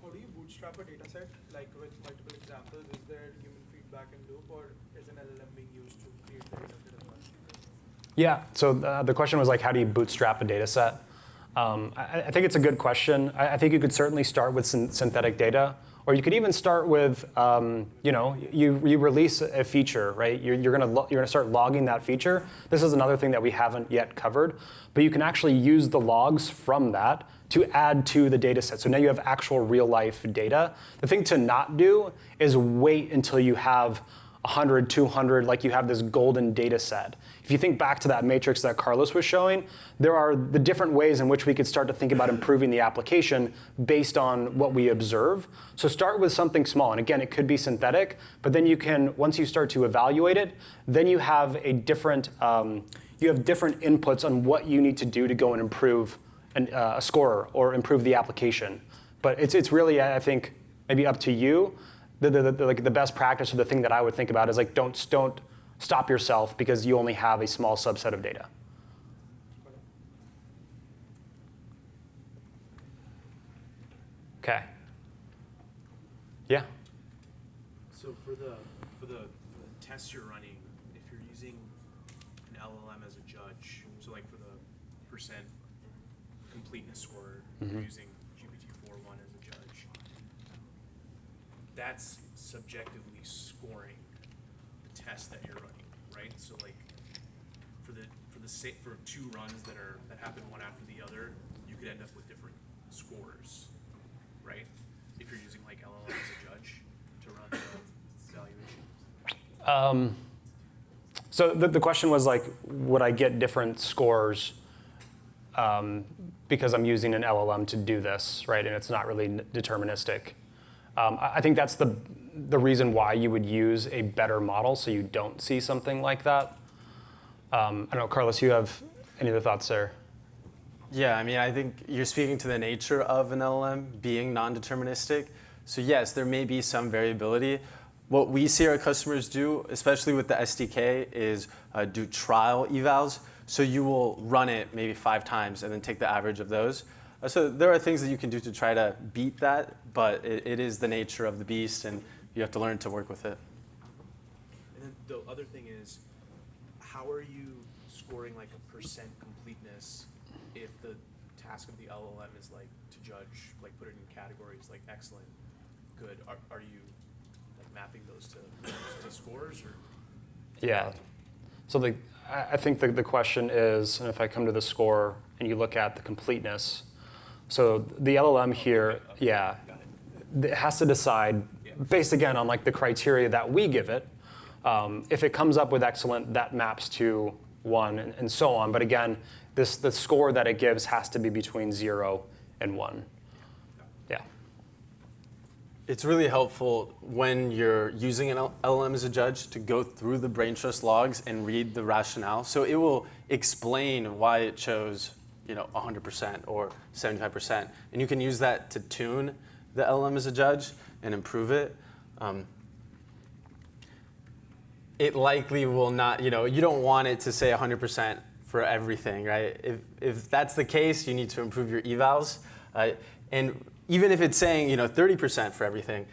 How do you bootstrap a data set, like with multiple examples? Is there human feedback and loop, or is an LLM being used to create the data set as well? Yeah, so the question was like, how do you bootstrap a data set? I think it's a good question. I think you could certainly start with synthetic data, or you could even start with, you release a feature, right? You're gonna start logging that feature. This is another thing that we haven't yet covered, but you can actually use the logs from that to add to the data set. So now you have actual real life data. The thing to not do is wait until you have 100, 200, like you have this golden data set. If you think back to that matrix that Carlos was showing, there are the different ways in which we could start to think about improving the application based on what we observe. So start with something small, and again, it could be synthetic, but then you can, once you start to evaluate it, then you have different inputs on what you need to do to go and improve a score or improve the application. But it's really, I think, maybe up to you. The best practice, or the thing that I would think about, is like don't stop yourself because you only have a small subset of data. Okay. Yeah. So for the tests you're running, if you're using an LLM as a judge, so like for the percent completeness score, you're using GPT-4.1 as a judge. That's subjectively scoring the test that you're running, right? So like for 2 runs that happen one after the other, you could end up with different scores, right? If you're using like LLM as a judge to run the evaluation. So the question was like, would I get different scores because I'm using an LLM to do this, right? And it's not really deterministic. I think that's the reason why you would use a better model, so you don't see something like that. I don't know, Carlos, you have any other thoughts there? Yeah, I mean, I think you're speaking to the nature of an LLM being non-deterministic. So yes, there may be some variability. What we see our customers do, especially with the SDK, is do trial evals. So you will run it maybe 5 times and then take the average of those. So there are things that you can do to try to beat that, but it is the nature of the beast, and you have to learn to work with it. And then the other thing is, how are you scoring like a percent completeness if the task of the LLM is like to judge, like put it in categories like excellent, good? Are you like mapping those to scores, or? Yeah. So I think the question is, and if I come to the score and you look at the completeness, so the LLM here, yeah, it has to decide based again on like the criteria that we give it. If it comes up with excellent, that maps to 1 and so on. But again, the score that it gives has to be between 0 and 1. Yeah. It's really helpful when you're using an LLM as a judge to go through the Braintrust logs and read the rationale. So it will explain why it chose 100% or 75%. And you can use that to tune the LLM as a judge and improve it. It likely will not, you don't want it to say 100% for everything, right? If that's the case, you need to improve your evals. And even if it's saying 30% for everything,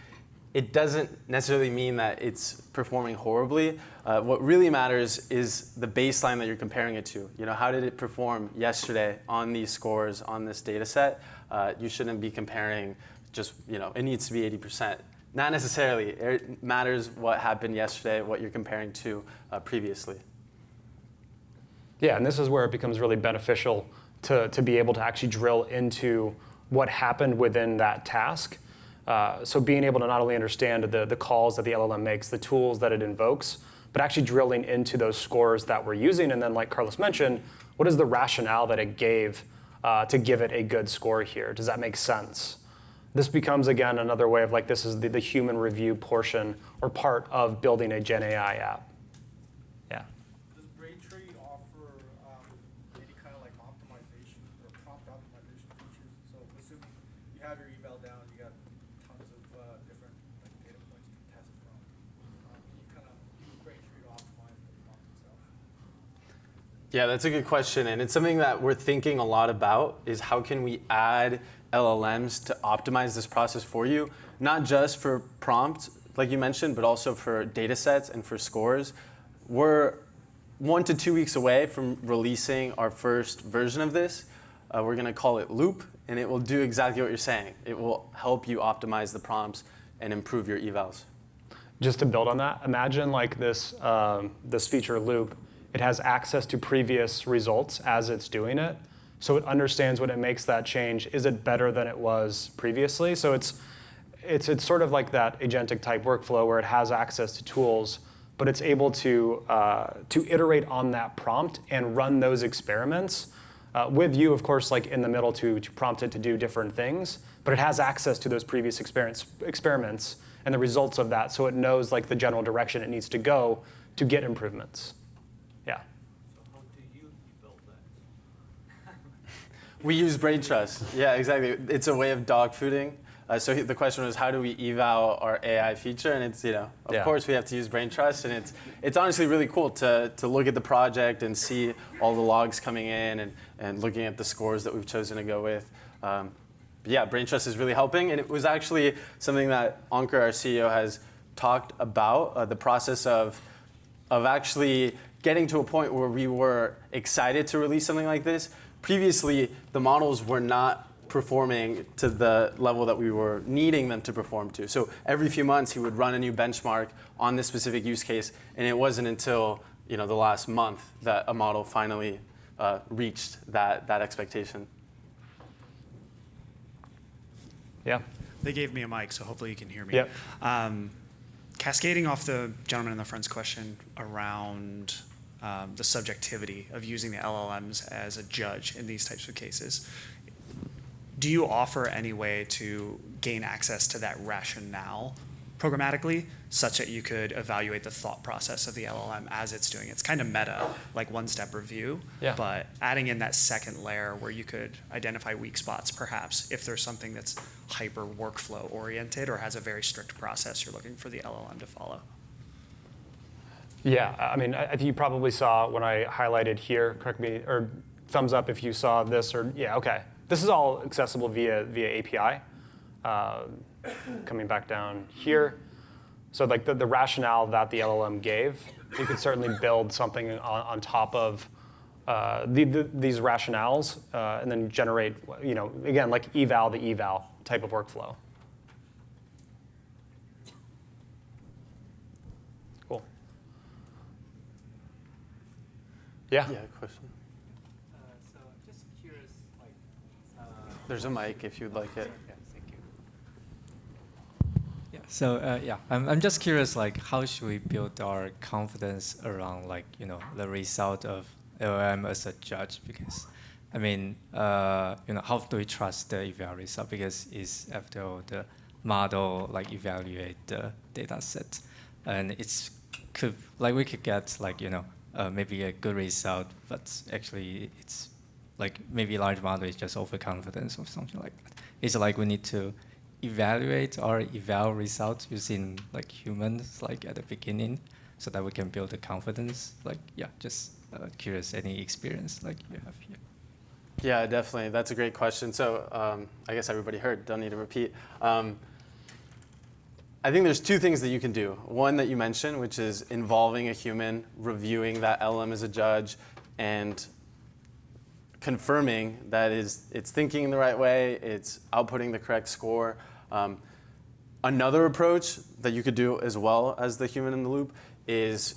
it doesn't necessarily mean that it's performing horribly. What really matters is the baseline that you're comparing it to. How did it perform yesterday on these scores on this data set? You shouldn't be comparing just, it needs to be 80%. Not necessarily. It matters what happened yesterday, what you're comparing to previously. Yeah, and this is where it becomes really beneficial to be able to actually drill into what happened within that task. So being able to not only understand the calls that the LLM makes, the tools that it invokes, but actually drilling into those scores that we're using. And then like Carlos mentioned, what is the rationale that it gave to give it a good score here. Does that make sense? This becomes, again, another way of like, this is the human review portion or part of building a Gen AI app. Yeah. Does Braintree offer any kind of like optimization or prompt optimization features? So assuming you have your eval down, you got tons of different like, data points to test from. Can you kind of use Braintree to optimize the prompt itself? Yeah, that's a good question, and it's something that we're thinking a lot about, is how can we add LLMs to optimize this process for you, not just for prompt, like you mentioned, but also for data sets and for scores. We're 1 to 2 weeks away from releasing our first version of this. We're going to call it Loop, and it will do exactly what you're saying. It will help you optimize the prompts and improve your evals. Just to build on that, imagine like this, this feature Loop. It has access to previous results as it's doing it. So it understands when it makes that change, is it better than it was previously? So it's sort of like that agentic type workflow where it has access to tools, but it's able to iterate on that prompt and run those experiments with you, of course, like in the middle to prompt it to do different things. But it has access to those previous experiments and the results of that, so it knows like the general direction it needs to go to get improvements. Yeah. So how do you build that? We use Braintrust. Yeah, exactly. It's a way of dog fooding. So the question was, how do we eval our AI feature? And it's, of course we have to use Braintrust. And it's honestly really cool to look at the project and see all the logs coming in and looking at the scores that we've chosen to go with. But yeah, Braintrust is really helping. And it was actually something that Ankur, our CEO, has talked about, the process of actually getting to a point where we were excited to release something like this. Previously, the models were not performing to the level that we were needing them to perform to. So every few months, he would run a new benchmark on this specific use case, and it wasn't until the last month that a model finally reached that expectation. Yeah. They gave me a mic, so hopefully you can hear me. Yep. Cascading off the gentleman in the front's question around the subjectivity of using the LLMs as a judge in these types of cases, do you offer any way to gain access to that rationale programmatically such that you could evaluate the thought process of the LLM as it's doing? It's kind of meta, like one-step review, but adding in that second layer where you could identify weak spots, perhaps, if there's something that's hyper workflow oriented or has a very strict process you're looking for the LLM to follow. Yeah, I mean, I think you probably saw when I highlighted here, correct me, or thumbs up if you saw this, or yeah, okay. This is all accessible via API. Coming back down here. So like the rationale that the LLM gave, you could certainly build something on top of these rationales and then generate, again, like the eval type of workflow. Cool. Yeah? Yeah, question. So just curious, There's a mic if you'd like it. yeah, thank you. Yeah. So I'm just curious, like, how should we build our confidence around, like, the result of LLM as a judge? Because, I mean, how do we trust the eval result? Because it's after all the model like evaluate the data set, and we could get like maybe a good result, but actually it's like maybe large model is just overconfidence or something like that. It's like we need to evaluate our eval results using like humans like at the beginning so that we can build the confidence. Like, yeah, just curious, any experience like you have here? Yeah, definitely. That's a great question. So I guess everybody heard, don't need to repeat. I think there's two things that you can do. One that you mentioned, which is involving a human, reviewing that LM as a judge, and confirming that it's thinking in the right way, it's outputting the correct score. Another approach that you could do as well as the human in the loop is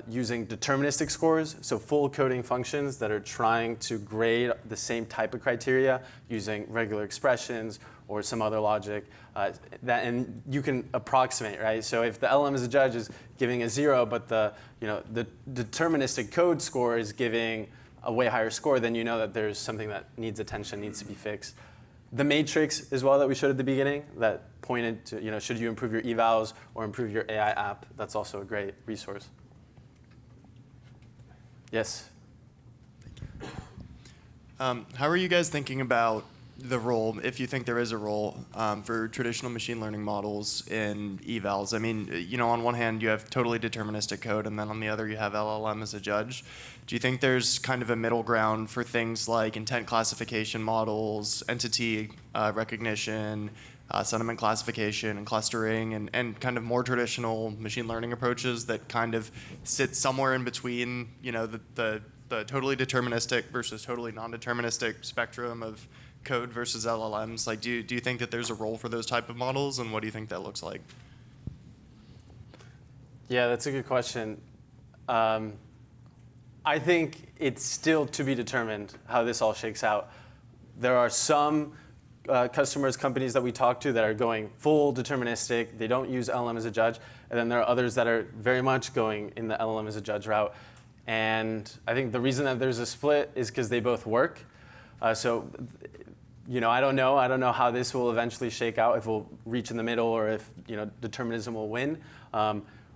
using deterministic scores, so full coding functions that are trying to grade the same type of criteria using regular expressions or some other logic. And you can approximate, right? So if the LM as a judge is giving a 0, but the deterministic code score is giving a way higher score, then you know that there's something that needs attention, needs to be fixed. The matrix as well that we showed at the beginning that pointed to, should you improve your evals or improve your AI app, that's also a great resource. Yes? How are you guys thinking about the role, if you think there is a role, for traditional machine learning models in evals? I mean, on one hand, you have totally deterministic code, and then on the other, you have LLM as a judge. Do you think there's kind of a middle ground for things like intent classification models, entity recognition, sentiment classification, and clustering, and kind of more traditional machine learning approaches that kind of sit somewhere in between, the totally deterministic versus totally non-deterministic spectrum of code versus LLMs? Like, do you think that there's a role for those type of models, and what do you think that looks like? Yeah, that's a good question. I think it's still to be determined how this all shakes out. There are some customers, companies that we talk to that are going full deterministic. They don't use LLM as a judge. And then there are others that are very much going in the LLM as a judge route. And I think the reason that there's a split is because they both work. I don't know. I don't know how this will eventually shake out, if we'll reach in the middle or if determinism will win.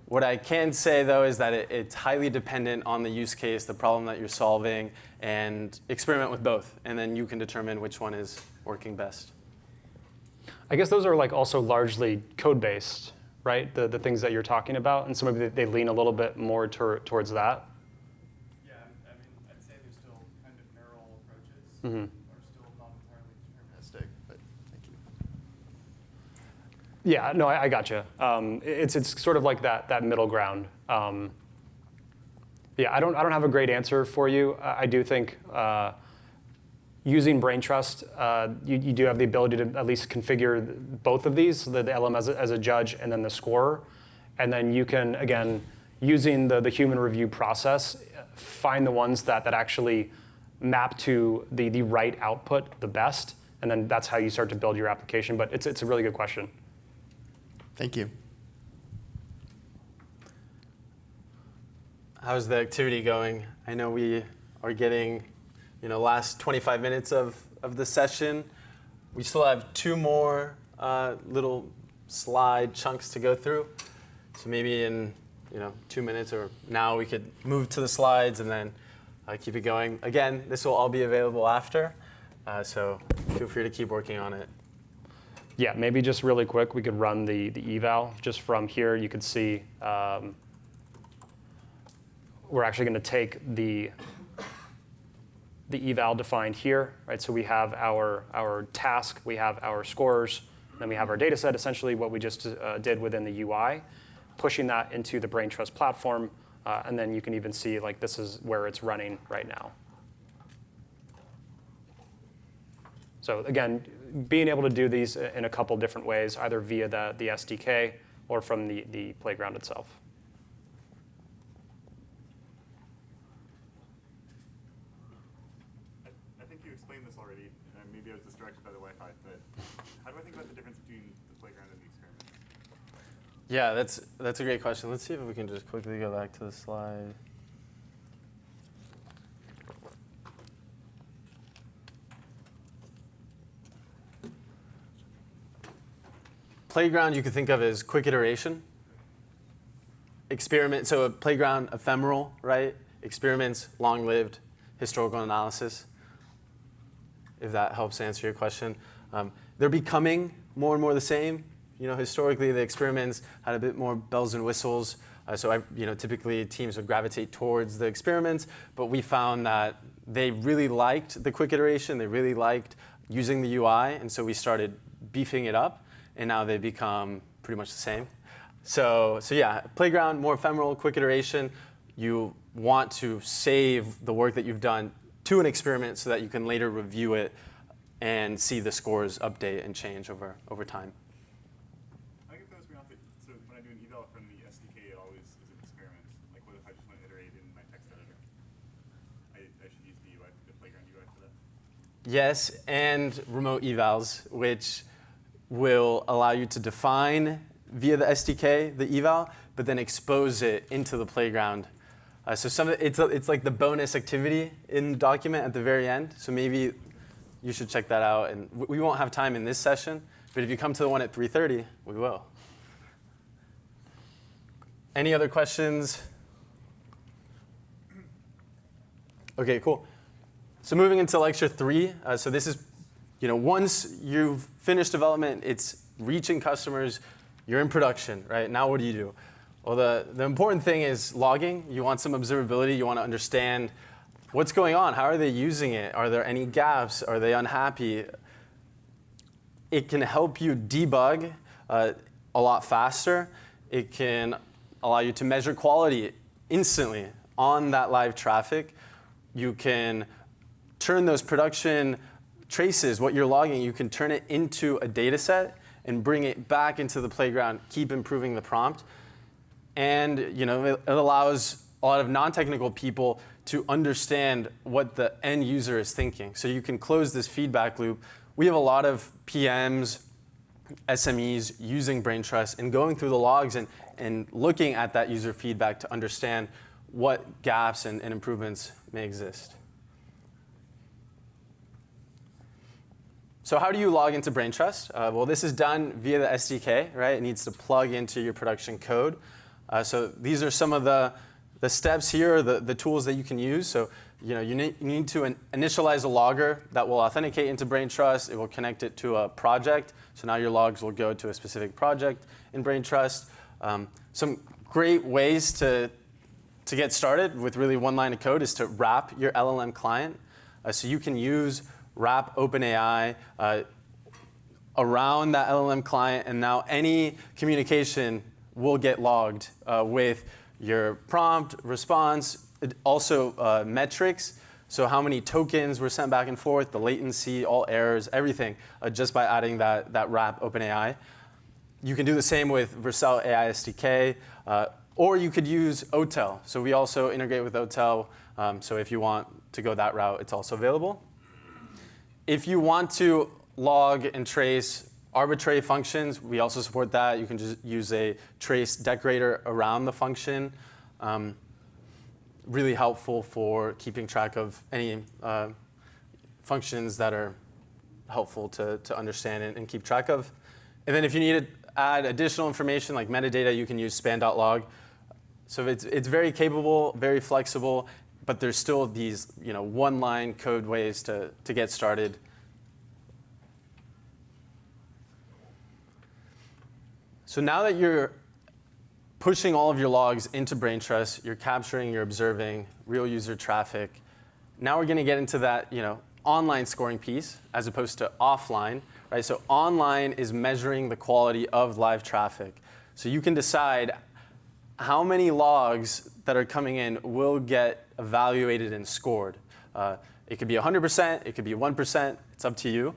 What I can say, though, is that it's highly dependent on the use case, the problem that you're solving, and experiment with both. And then you can determine which one is working best. I guess those are also largely code-based, right? The things that you're talking about. And so maybe they lean a little bit more towards that. Yeah, I mean, I'd say there's still kind of neural approaches Mm-hmm. are still not entirely deterministic, but thank you. Yeah, no, I gotcha. It's sort of like that middle ground. Yeah, I don't have a great answer for you. I do think using Braintrust, you do have the ability to at least configure both of these, the LM as a judge and then the scorer. And then you can, again, using the human review process, find the ones that actually map to the right output the best. And then that's how you start to build your application. But it's a really good question. Thank you. How's the activity going? I know we are getting, last 25 minutes of the session. We still have 2 more little slide chunks to go through. So maybe in 2 minutes or now we could move to the slides and then keep it going. Again, this will all be available after, so feel free to keep working on it. Yeah, maybe just really quick, we could run the eval. Just from here, you could see we're actually going to take the eval defined here, right? So we have our task, we have our scores, then we have our data set, essentially what we just did within the UI, pushing that into the Braintrust platform, and then you can even see this is where it's running right now. So again, being able to do these in a couple different ways, either via the SDK or from the playground itself. I think you explained this already, and maybe I was distracted by the Wi-Fi, but how do I think about the difference between the playground and the experiment? Yeah, that's a great question. Let's see if we can just quickly go back to the slide. Playground you could think of as quick iteration. Experiment, so a playground, ephemeral, right? Experiments, long-lived, historical analysis, if that helps answer your question. They're becoming more and more the same. Historically, the experiments had a bit more bells and whistles. Typically teams would gravitate towards the experiments, but we found that they really liked the quick iteration. They really liked using the UI, and so we started beefing it up, and now they become pretty much the same. So yeah, playground, more ephemeral, quick iteration. You want to save the work that you've done to an experiment so that you can later review it and see the scores update and change over time. I think that throws me off. So when I do an eval from the SDK, it always is an experiment. What if I just want to iterate in my text editor? I should use the UI, the playground UI for that. Yes, and remote evals, which will allow you to define via the SDK the eval, but then expose it into the playground So it's like the bonus activity in the document at the very end. So maybe you should check that out. And we won't have time in this session, but if you come to the one at 3:30, we will. Any other questions? Okay, cool. So moving into lecture 3. So this is, once you've finished development, it's reaching customers, you're in production, right? Now what do you do? Well, the important thing is logging. You want some observability. You want to understand what's going on. How are they using it? Are there any gaps? Are they unhappy? It can help you debug a lot faster. It can allow you to measure quality instantly on that live traffic. You can turn those production traces, what you're logging, you can turn it into a data set and bring it back into the playground, keep improving the prompt. And it allows a lot of non-technical people to understand what the end user is thinking. So you can close this feedback loop. We have a lot of PMs, SMEs using Braintrust and going through the logs and looking at that user feedback to understand what gaps and improvements may exist. So how do you log into Braintrust? Well, this is done via the SDK, right? It needs to plug into your production code. So these are some of the steps here, the tools that you can use. So you need to initialize a logger that will authenticate into Braintrust. It will connect it to a project. So now your logs will go to a specific project in Braintrust. Some great ways to get started with really one line of code is to wrap your LLM client. So you can use wrap OpenAI around that LLM client, and now any communication will get logged with your prompt, response, also metrics. So how many tokens were sent back and forth, the latency, all errors, everything, just by adding that wrap OpenAI. You can do the same with Vercel AI SDK, or you could use OTel. So we also integrate with OTel. So if you want to go that route, it's also available. If you want to log and trace arbitrary functions, we also support that. You can just use a trace decorator around the function. Really helpful for keeping track of any functions that are helpful to understand and keep track of. And then if you need to add additional information like metadata, you can use span.log. So it's very capable, very flexible, but there's still these one-line code ways to get started. So now that you're pushing all of your logs into Braintrust, you're capturing, you're observing real user traffic. Now we're going to get into that online scoring piece as opposed to offline. Right? So online is measuring the quality of live traffic. So you can decide how many logs that are coming in will get evaluated and scored. It could be 100%, it could be 1%, it's up to you.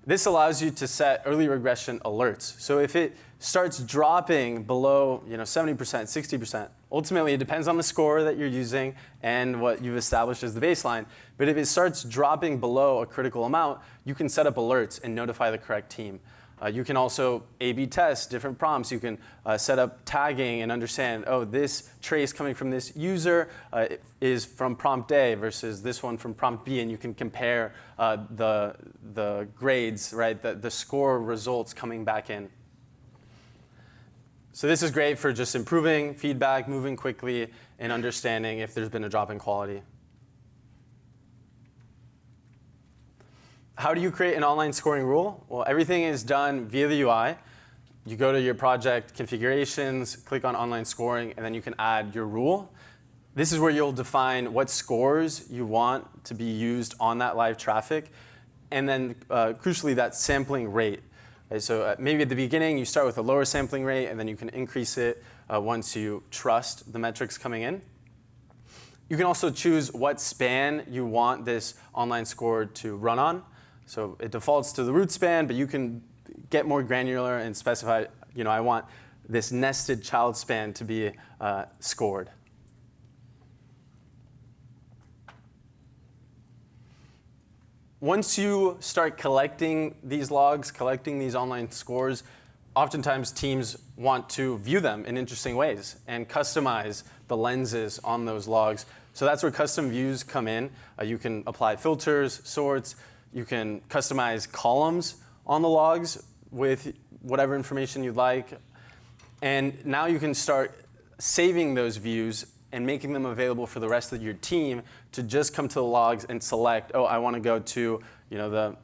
This allows you to set early regression alerts. So if it starts dropping below 70%, 60%, ultimately it depends on the score that you're using and what you've established as the baseline. But if it starts dropping below a critical amount, you can set up alerts and notify the correct team. You can also A/B test different prompts. You can set up tagging and understand, this trace coming from this user is from prompt A versus this one from prompt B, and you can compare the grades, right? The score results coming back in. So this is great for just improving feedback, moving quickly, and understanding if there's been a drop in quality. How do you create an online scoring rule? Well, everything is done via the UI. You go to your project configurations, click on online scoring, and then you can add your rule. This is where you'll define what scores you want to be used on that live traffic, and then crucially, that sampling rate. Okay, so maybe at the beginning, you start with a lower sampling rate, and then you can increase it once you trust the metrics coming in. You can also choose what span you want this online score to run on. So it defaults to the root span, but you can get more granular and specify, I want this nested child span to be scored. Once you start collecting these logs, collecting these online scores, oftentimes teams want to view them in interesting ways and customize the lenses on those logs. So that's where custom views come in. You can apply filters, sorts, you can customize columns on the logs with whatever information you'd like. And now you can start saving those views and making them available for the rest of your team to just come to the logs and select, oh, I want to go to the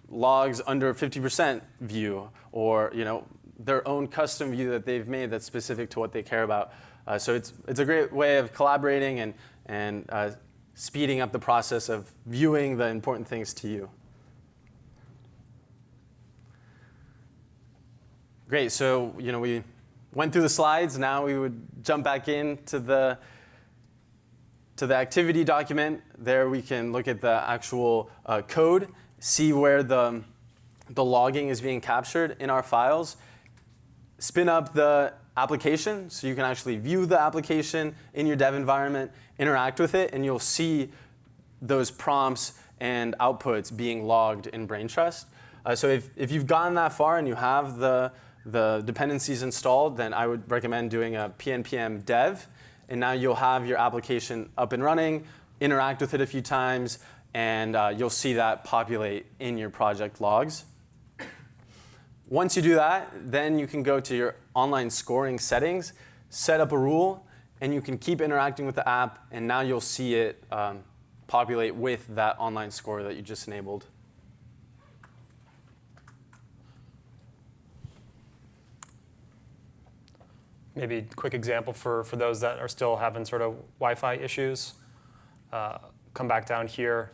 logs under 50% view, or their own custom view that they've made that's specific to what they care about. So it's a great way of collaborating and speeding up the process of viewing the important things to you. Great, so we went through the slides. Now we would jump back into the activity document. There we can look at the actual code, see where the logging is being captured in our files, spin up the application so you can actually view the application in your dev environment, interact with it, and you'll see those prompts and outputs being logged in Braintrust. So if you've gotten that far and you have the dependencies installed, then I would recommend doing a pnpm dev. And now you'll have your application up and running, interact with it a few times, and you'll see that populate in your project logs. Once you do that, then you can go to your online scoring settings, set up a rule, and you can keep interacting with the app, and now you'll see it populate with that online score that you just enabled. Maybe a quick example for those that are still having sort of Wi-Fi issues. Come back down here.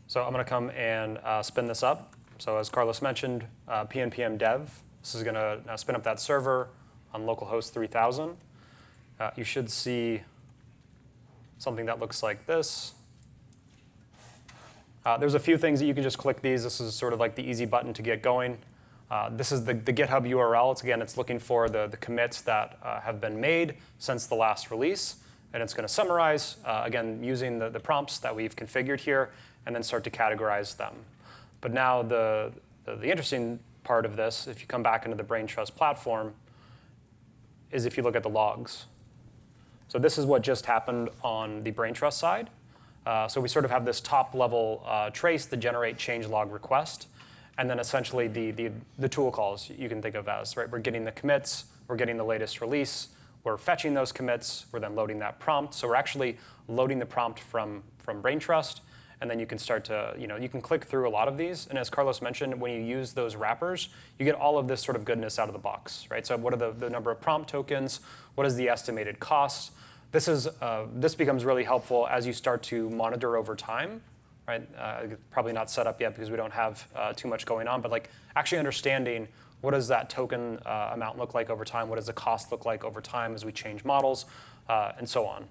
So I'm going to come and spin this up. So as Carlos mentioned, pnpm dev. This is going to spin up that server on localhost 3000. You should see something that looks like this. There's a few things that you can just click these. This is sort of like the easy button to get going. This is the GitHub URL. It's looking for the commits that have been made since the last release. And it's going to summarize, again, using the prompts that we've configured here, and then start to categorize them. But now the interesting part of this, if you come back into the Braintrust platform, is if you look at the logs. So this is what just happened on the Braintrust side. So we sort of have this top-level trace, the generate change log request, and then essentially the tool calls you can think of as, right? We're getting the commits, we're getting the latest release, we're fetching those commits, we're then loading that prompt. So we're actually loading the prompt from Braintrust, and then you can start to, you can click through a lot of these. And as Carlos mentioned, when you use those wrappers, you get all of this sort of goodness out of the box, right? So what are the number of prompt tokens? What is the estimated cost? This becomes really helpful as you start to monitor over time, right? Probably not set up yet because we don't have too much going on, but like actually understanding what does that token amount look like over time? What does the cost look like over time as we change models, and so on.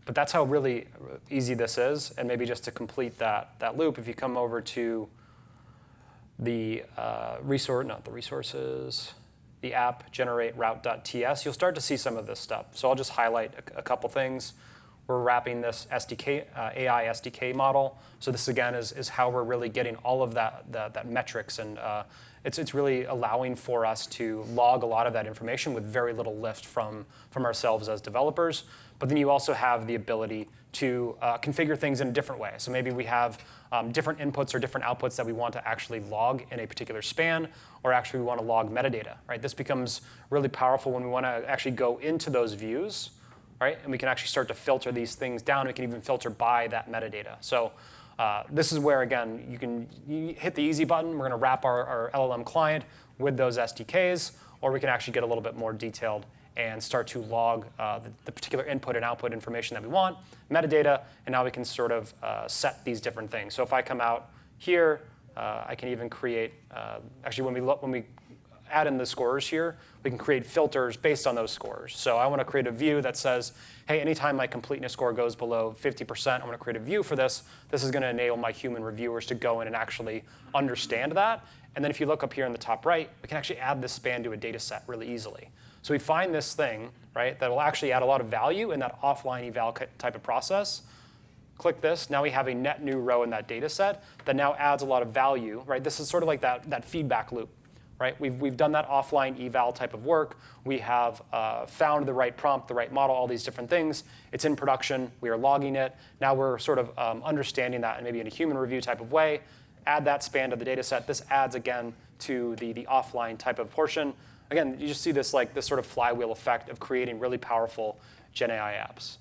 But that's how really easy this is. And maybe just to complete that loop, if you come over to the the app generate route.ts, you'll start to see some of this stuff. So I'll just highlight a couple things. We're wrapping this SDK, AI SDK model. So this again is how we're really getting all of that metrics, and it's really allowing for us to log a lot of that information with very little lift from ourselves as developers. But then you also have the ability to configure things in a different way. So maybe we have different inputs or different outputs that we want to actually log in a particular span, or actually we want to log metadata, right? This becomes really powerful when we want to actually go into those views, right? And we can actually start to filter these things down. We can even filter by that metadata. So this is where, again, you hit the easy button. We're going to wrap our LLM client with those SDKs, or we can actually get a little bit more detailed and start to log the particular input and output information that we want, metadata, and now we can sort of set these different things. So if I come out here, I can even create, actually when we add in the scores here, we can create filters based on those scores. So I want to create a view that says, hey, anytime my completeness score goes below 50%, I want to create a view for this. This is going to enable my human reviewers to go in and actually understand that. And then if you look up here in the top right, we can actually add this span to a data set really easily. So we find this thing, right, that will actually add a lot of value in that offline eval type of process, click this, now we have a net new row in that data set that now adds a lot of value, right? This is sort of like that feedback loop, right? We've done that offline eval type of work. We have found the right prompt, the right model, all these different things. It's in production. We are logging it. Now we're sort of understanding that and maybe in a human review type of way. Add that span to the data set. This adds, again, to the offline type of portion. Again, you just see this sort of flywheel effect of creating really powerful Gen AI apps.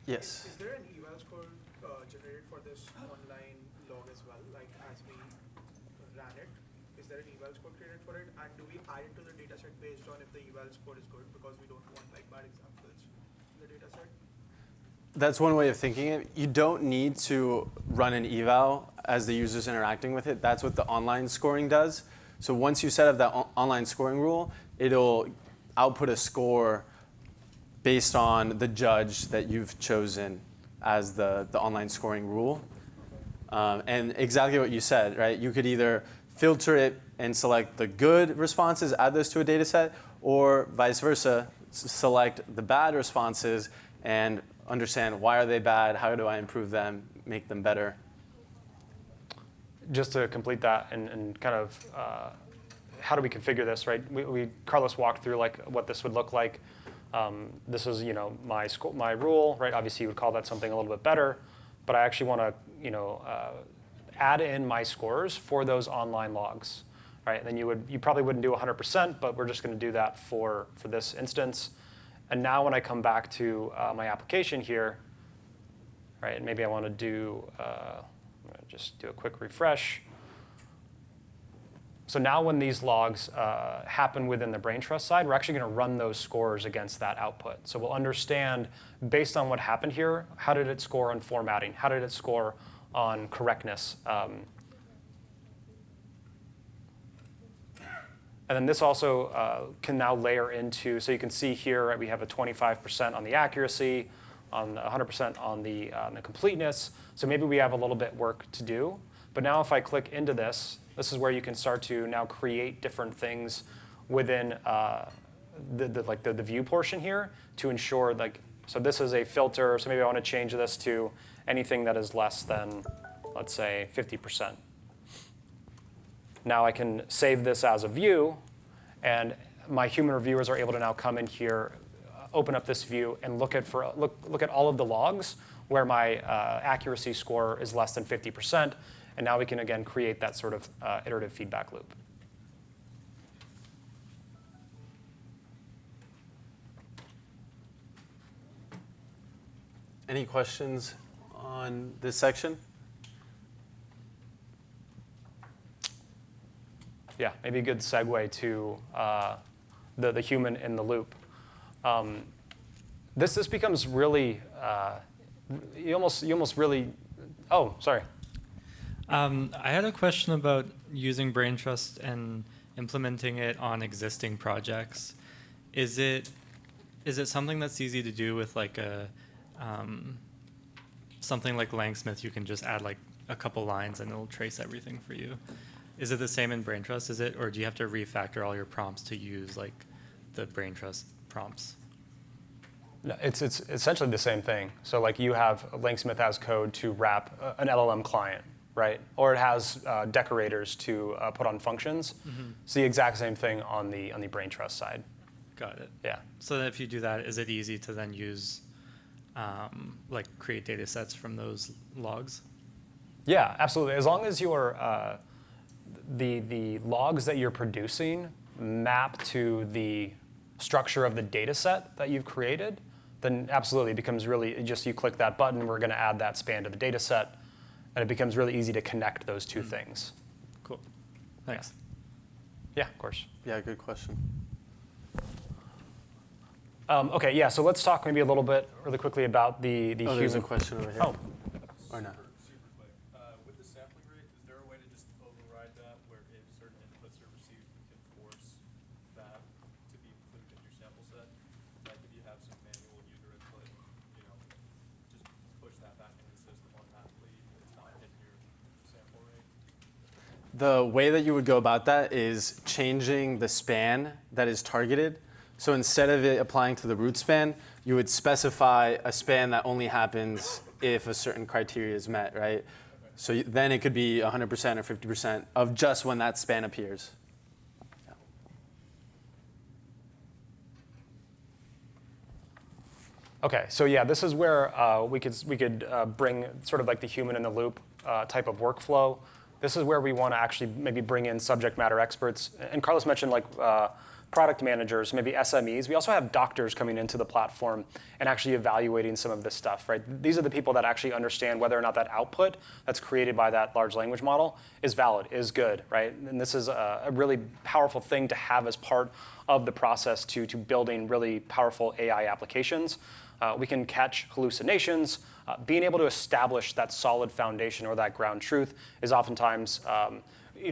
Yes. Is there an eval score generated for this online log as well? Like as we ran it, is there an eval score created for it? And do we add it to the dataset based on if the eval score is good, because we don't want like bad examples in the dataset? That's one way of thinking it. You don't need to run an eval as the user's interacting with it. That's what the online scoring does. So once you set up that online scoring rule, it'll output a score based on the judge that you've chosen as the online scoring rule. And exactly what you said, right? You could either filter it and select the good responses, add those to a data set, or vice versa, select the bad responses and understand why are they bad, how do I improve them, make them better. Just to complete that and kind of how do we configure this, right? Carlos walked through like what this would look like. This is my rule, right? Obviously, you would call that something a little bit better, but I actually want to add in my scores for those online logs, right? And then you probably wouldn't do 100%, but we're just going to do that for this instance. And now when I come back to my application here, right? And maybe I want to do I'm going to just do a quick refresh. So now when these logs happen within the Braintrust side, we're actually going to run those scores against that output. So we'll understand, based on what happened here, how did it score on formatting? How did it score on correctness? And then this also can now layer into, so you can see here, right, we have a 25% on the accuracy, on 100% on the completeness. So maybe we have a little bit work to do. But now if I click into this, this is where you can start to now create different things within the view portion here to ensure, like, so this is a filter. So maybe I want to change this to anything that is less than, let's say, 50%. Now I can save this as a view, and my human reviewers are able to now come in here, open up this view, and look at all of the logs where my accuracy score is less than 50%. And now we can, again, create that sort of iterative feedback loop. Any questions on this section? Yeah, maybe a good segue to the human in the loop. This becomes really, you almost really, oh, sorry. I had a question about using Braintrust and implementing it on existing projects. Is it something that's easy to do with like a something like Langsmith? You can just add like a couple lines and it'll trace everything for you. Is it the same in Braintrust? Is it, or do you have to refactor all your prompts to use like the Braintrust prompts? No, it's essentially the same thing. So like you have Langsmith has code to wrap an LLM client, right? Or it has decorators to put on functions. Mm-hmm. It's the exact same thing on the Braintrust side. Got it. Yeah. So then if you do that, is it easy to then use like create data sets from those logs? Yeah, absolutely. As long as your the logs that you're producing map to the structure of the data set that you've created, then absolutely it becomes really just you click that button, we're going to add that span to the data set, and it becomes really easy to connect those two things. Cool. Thanks. Yeah, of course. Yeah, good question. Okay, yeah, so let's talk maybe a little bit really quickly about the human. There's a question over here. Oh. Or not. Super quick. With the sampling rate, is there a way to just override that where if certain inputs are received, you can force that to be included in your sample set? Like if you have some manual user input, just push that back into the system automatically. It's not hitting your sample rate. The way that you would go about that is changing the span that is targeted. So instead of it applying to the root span, you would specify a span that only happens if a certain criteria is met, right? So then it could be 100% or 50% of just when that span appears. Okay, so yeah, this is where we could bring sort of like the human in the loop type of workflow. This is where we want to actually maybe bring in subject matter experts. And Carlos mentioned like product managers, maybe SMEs. We also have doctors coming into the platform and actually evaluating some of this stuff, right? These are the people that actually understand whether or not that output that's created by that large language model is valid, is good, right? And this is a really powerful thing to have as part of the process to building really powerful AI applications. We can catch hallucinations. Being able to establish that solid foundation or that ground truth is oftentimes,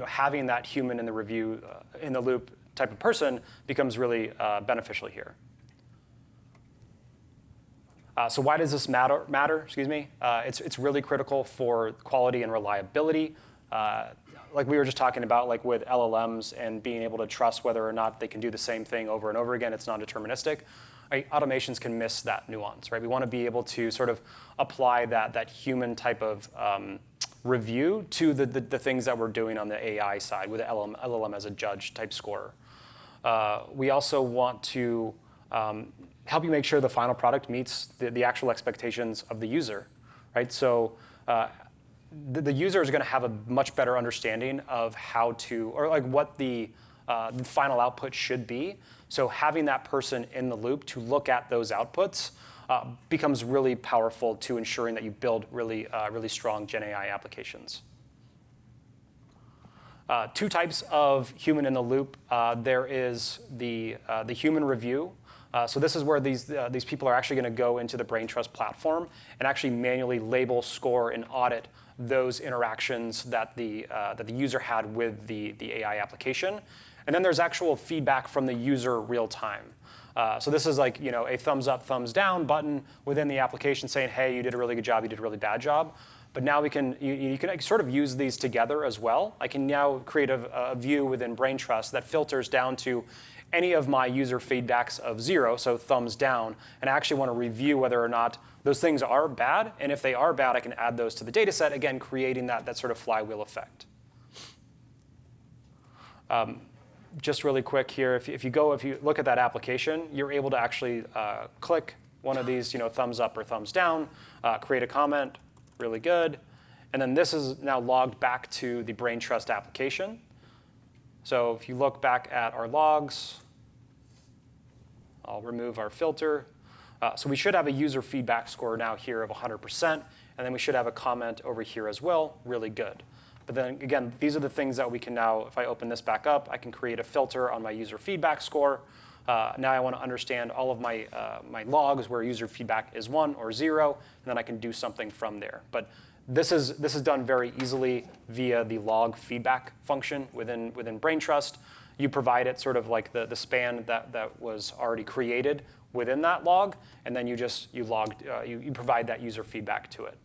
having that human in the review, in the loop type of person becomes really beneficial here. So why does this matter? Excuse me. It's really critical for quality and reliability. Like we were just talking about, like with LLMs and being able to trust whether or not they can do the same thing over and over again. It's non-deterministic. Automations can miss that nuance, right? We want to be able to sort of apply that human type of review to the things that we're doing on the AI side with the LLM as a judge type scorer. We also want to help you make sure the final product meets the actual expectations of the user, right? So the user is going to have a much better understanding of how to, or like what the final output should be. So having that person in the loop to look at those outputs becomes really powerful to ensuring that you build really strong Gen AI applications. Two types of human in the loop. There is the human review. So this is where these people are actually going to go into the Braintrust platform and actually manually label, score, and audit those interactions that the user had with the AI application. And then there's actual feedback from the user real time. So this is like a thumbs up, thumbs down button within the application saying, hey, you did a really good job, you did a really bad job. But now you can sort of use these together as well. I can now create a view within Braintrust that filters down to any of my user feedbacks of 0, so thumbs down, and I actually want to review whether or not those things are bad. And if they are bad, I can add those to the data set, again, creating that sort of flywheel effect. Just really quick here, if you look at that application, you're able to actually click one of these, thumbs up or thumbs down, create a comment, really good. And then this is now logged back to the Braintrust application. So if you look back at our logs, I'll remove our filter. So we should have a user feedback score now here of 100%, and then we should have a comment over here as well, really good. But then again, these are the things that we can now, if I open this back up, I can create a filter on my user feedback score. Now I want to understand all of my logs where user feedback is 1 or 0, and then I can do something from there. But this is done very easily via the log feedback function within Braintrust. You provide it sort of like the span that was already created within that log, and then you provide that user feedback to it.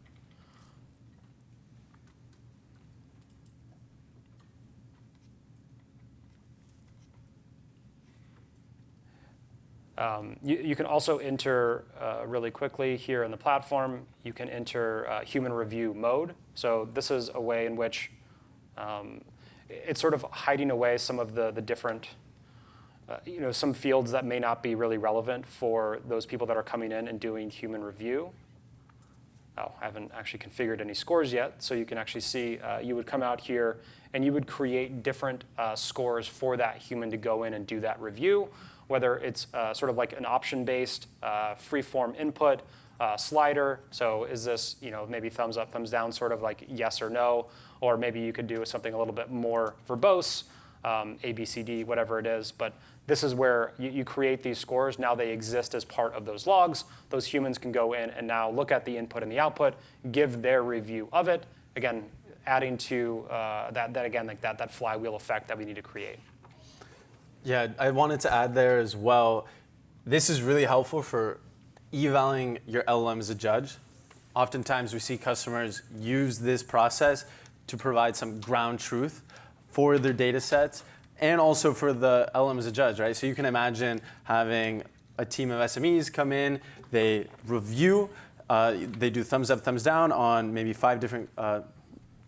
You can also enter really quickly here in the platform. You can enter human review mode. So this is a way in which it's sort of hiding away some of the different, some fields that may not be really relevant for those people that are coming in and doing human review. Oh, I haven't actually configured any scores yet. So you can actually see you would come out here and you would create different scores for that human to go in and do that review, whether it's sort of like an option-based free-form input slider. So is this maybe thumbs up, thumbs down, sort of like yes or no, or maybe you could do something a little bit more verbose, A, B, C, D, whatever it is. But this is where you create these scores. Now they exist as part of those logs. Those humans can go in and now look at the input and the output, give their review of it. Again, adding to that flywheel effect that we need to create. Yeah, I wanted to add there as well. This is really helpful for evaluating your LLM as a judge. Oftentimes we see customers use this process to provide some ground truth for their data sets, and also for the LLM as a judge, right? So you can imagine having a team of SMEs come in, they review, they do thumbs up, thumbs down on maybe 5 different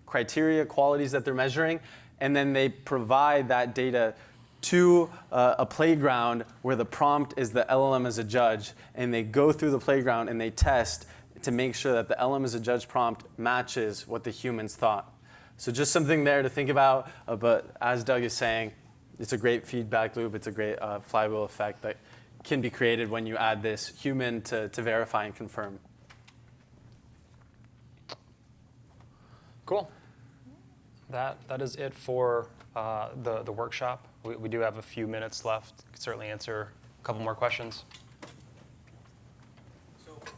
criteria, qualities that they're measuring, and then they provide that data to a playground where the prompt is the LLM as a judge, and they go through the playground and they test to make sure that the LLM as a judge prompt matches what the humans thought. So just something there to think about, but as Doug is saying, it's a great feedback loop, it's a great flywheel effect that can be created when you add this human to verify and confirm. Cool. That is it for the workshop. We do have a few minutes left. Could certainly answer a couple more questions. So, for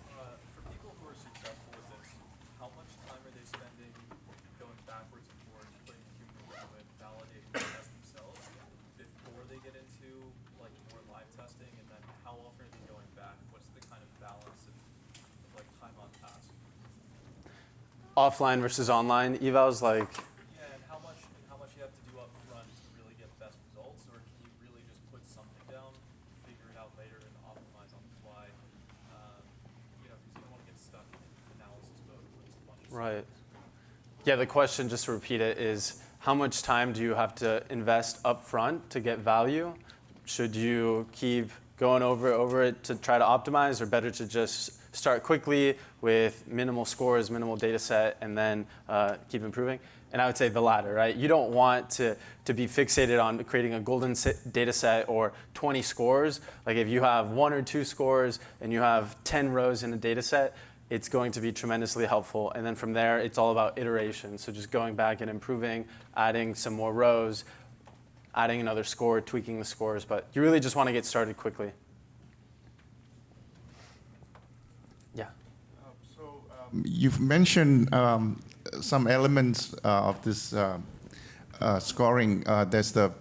people who are successful with this, how much time are they spending going backwards and forwards, putting human into it, validating the test themselves before they get into like more live testing, and then how often are they going back? What's the kind of balance of like time on task? Offline versus online evals, like, Yeah, and how much you have to do up front to really get best results, or can you really just put something down, figure it out later, and optimize on the fly? Because you don't want to get stuck in analysis mode with just a bunch of right. Yeah, the question, just to repeat it, is how much time do you have to invest up front to get value? Should you keep going over it to try to optimize, or better to just start quickly with minimal scores, minimal data set, and then keep improving? And I would say the latter, right? You don't want to be fixated on creating a golden data set or 20 scores. Like if you have 1 or 2 scores and you have 10 rows in a data set, it's going to be tremendously helpful. And then from there, it's all about iteration. So just going back and improving, adding some more rows, adding another score, tweaking the scores. But you really just want to get started quickly. Yeah. You've mentioned some elements of this scoring. There's the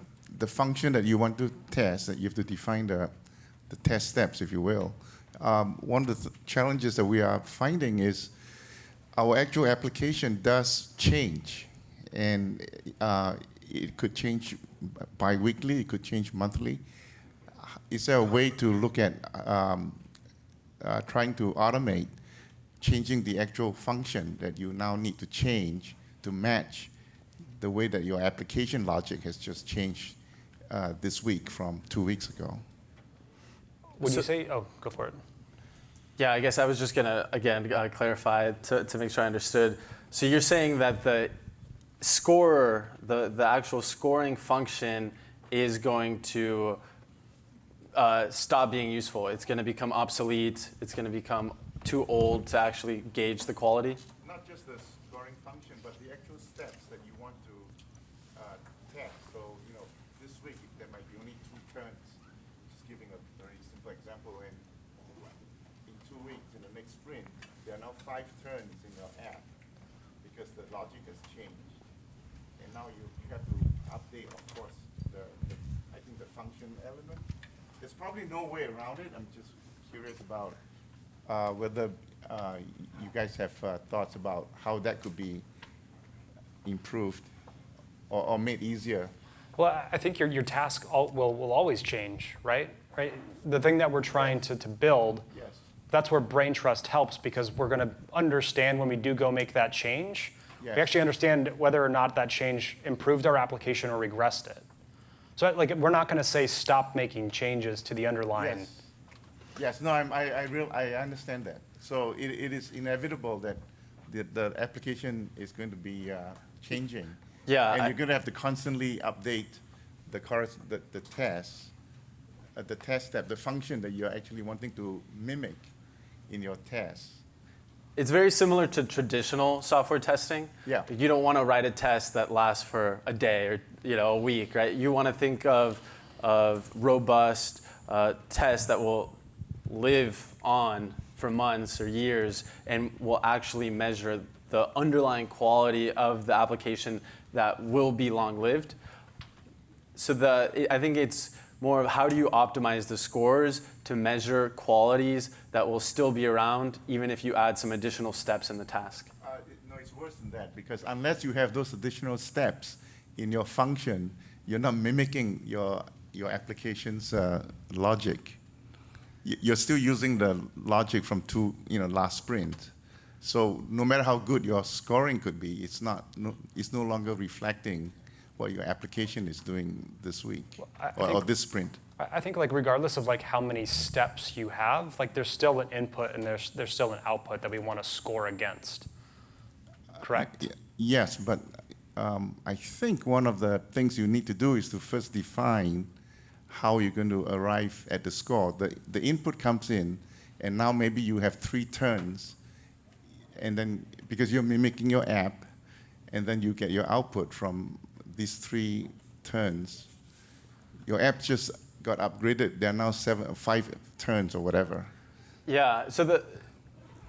function that you want to test, that you have to define the test steps, if you will. One of the challenges that we are finding is our actual application does change. And it could change bi-weekly, it could change monthly. Is there a way to look at trying to automate changing the actual function that you now need to change to match the way that your application logic has just changed this week from 2 weeks ago? Would you say, oh, go for it. Yeah, I guess I was just going to, again, clarify to make sure I understood. So you're saying that the scorer, the actual scoring function is going to stop being useful. It's going to become obsolete. It's going to become too old to actually gauge the quality? Not just the scoring function, but the actual steps that you want to test. So, this week there might be only 2 turns. Just giving a very simple example. In 2 weeks, in the next sprint, there are now 5 turns in your app because the logic has changed. And now you have to update, of course, I think the function element. There's probably no way around it. I'm just curious about whether you guys have thoughts about how that could be improved or made easier. Well, I think your task will always change, right? The thing that we're trying to build, Yes. that's where Braintrust helps, because we're going to understand when we do go make that change. Yes. We actually understand whether or not that change improved our application or regressed it. So we're not going to say stop making changes to the underlying. Yes. Yes, no, I understand that. So it is inevitable that the application is going to be changing. Yeah. And you're going to have to constantly update the test step, the function that you're actually wanting to mimic in your test. It's very similar to traditional software testing. Yeah. You don't want to write a test that lasts for a day or a week, right? You want to think of robust tests that will live on for months or years and will actually measure the underlying quality of the application that will be long-lived. So I think it's more of how do you optimize the scores to measure qualities that will still be around even if you add some additional steps in the task. No, it's worse than that, because unless you have those additional steps in your function, you're not mimicking your application's logic. You're still using the logic from last sprint. So no matter how good your scoring could be, it's no longer reflecting what your application is doing this week or this sprint. I think like regardless of like how many steps you have, like there's still an input and there's still an output that we want to score against. Correct? Yes, but I think one of the things you need to do is to first define how you're going to arrive at the score. The input comes in, and now maybe you have 3 turns, and then because you're mimicking your app, and then you get your output from these 3 turns. Your app just got upgraded. There are now 5 turns or whatever. Yeah, so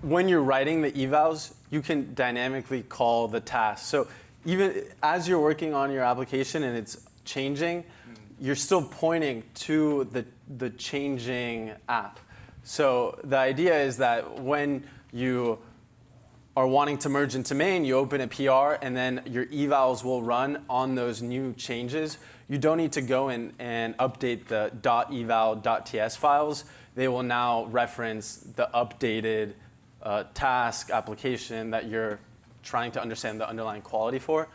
when you're writing the evals, you can dynamically call the task. So even as you're working on your application and it's changing, you're still pointing to the changing app. So the idea is that when you are wanting to merge into main, you open a PR, and then your evals will run on those new changes. You don't need to go in and update the .eval.ts files. They will now reference the updated task application that you're trying to understand the underlying quality for,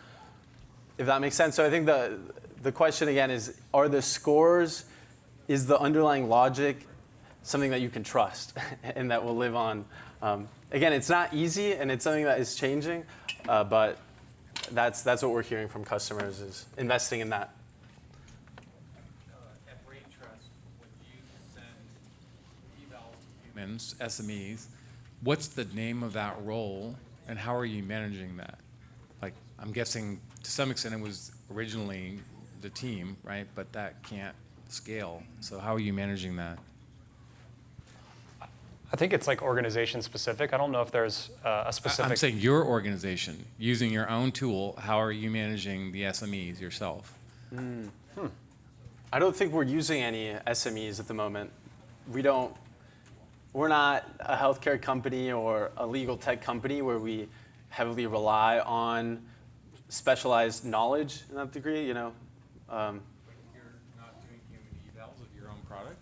if that makes sense. So I think the question again is, are the scores, is the underlying logic something that you can trust and that will live on? Again, it's not easy, and it's something that is changing, but that's what we're hearing from customers is investing in that. At Braintrust, when you send evals to humans, SMEs, what's the name of that role, and how are you managing that? Like, I'm guessing to some extent it was originally the team, right? But that can't scale. So how are you managing that? I think it's like organization specific. I don't know if there's a specific. I'm saying your organization, using your own tool, how are you managing the SMEs yourself? I don't think we're using any SMEs at the moment. We're not a healthcare company or a legal tech company where we heavily rely on specialized knowledge in that degree, You're not doing human evals of your own product?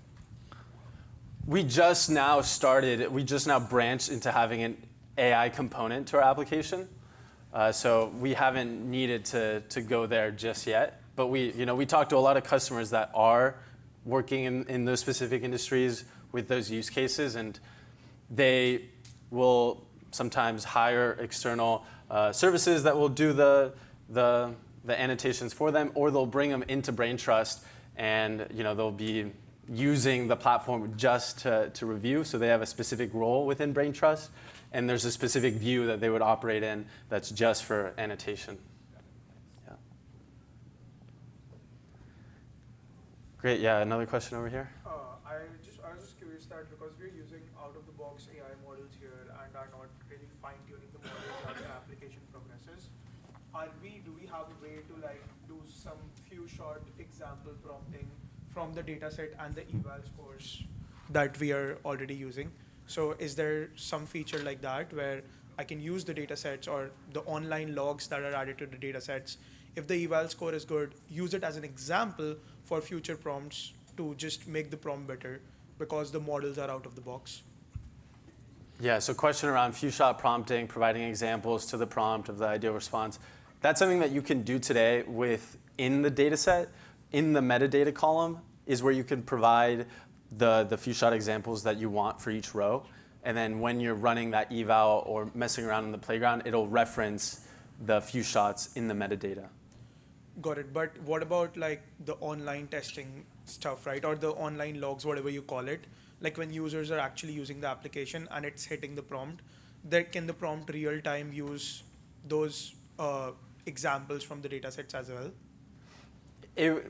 We just now branched into having an AI component to our application. So we haven't needed to go there just yet. But we talk to a lot of customers that are working in those specific industries with those use cases, and they will sometimes hire external services that will do the annotations for them, or they'll bring them into Braintrust, and they'll be using the platform just to review. So they have a specific role within Braintrust, and there's a specific view that they would operate in that's just for annotation. Yeah. Great. Yeah. Another question over here. I was just curious that because we're using out-of-the-box AI models here and are not really fine-tuning the models as the application progresses, do we have a way to do some few short example prompting from the data set and the eval scores that we are already using? So is there some feature like that where I can use the data sets or the online logs that are added to the data sets? If the eval score is good, use it as an example for future prompts to just make the prompt better because the models are out of the box. Yeah, so question around few shot prompting, providing examples to the prompt of the ideal response. That's something that you can do today within the data set. In the metadata column is where you can provide the few shot examples that you want for each row. And then when you're running that eval or messing around in the playground, it'll reference the few shots in the metadata. Got it. But what about the online testing stuff, right? Or the online logs, whatever you call it. Like when users are actually using the application and it's hitting the prompt, can the prompt real time use those examples from the data sets as well?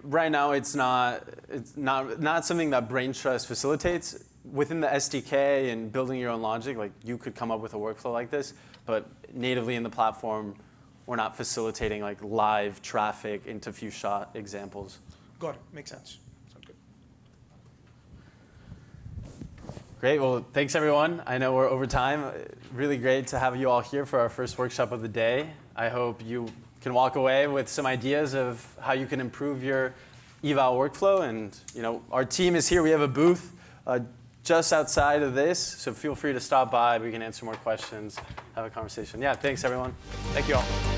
Right now, it's not something that Braintrust facilitates. Within the SDK and building your own logic, you could come up with a workflow like this, but natively in the platform, we're not facilitating live traffic into few shot examples. Got it. Makes sense. Sounds good. Great. Well, thanks everyone. I know we're over time. Really great to have you all here for our first workshop of the day. I hope you can walk away with some ideas of how you can improve your eval workflow. And our team is here. We have a booth just outside of this, so feel free to stop by. We can answer more questions, have a conversation. Yeah, thanks everyone. Thank you all.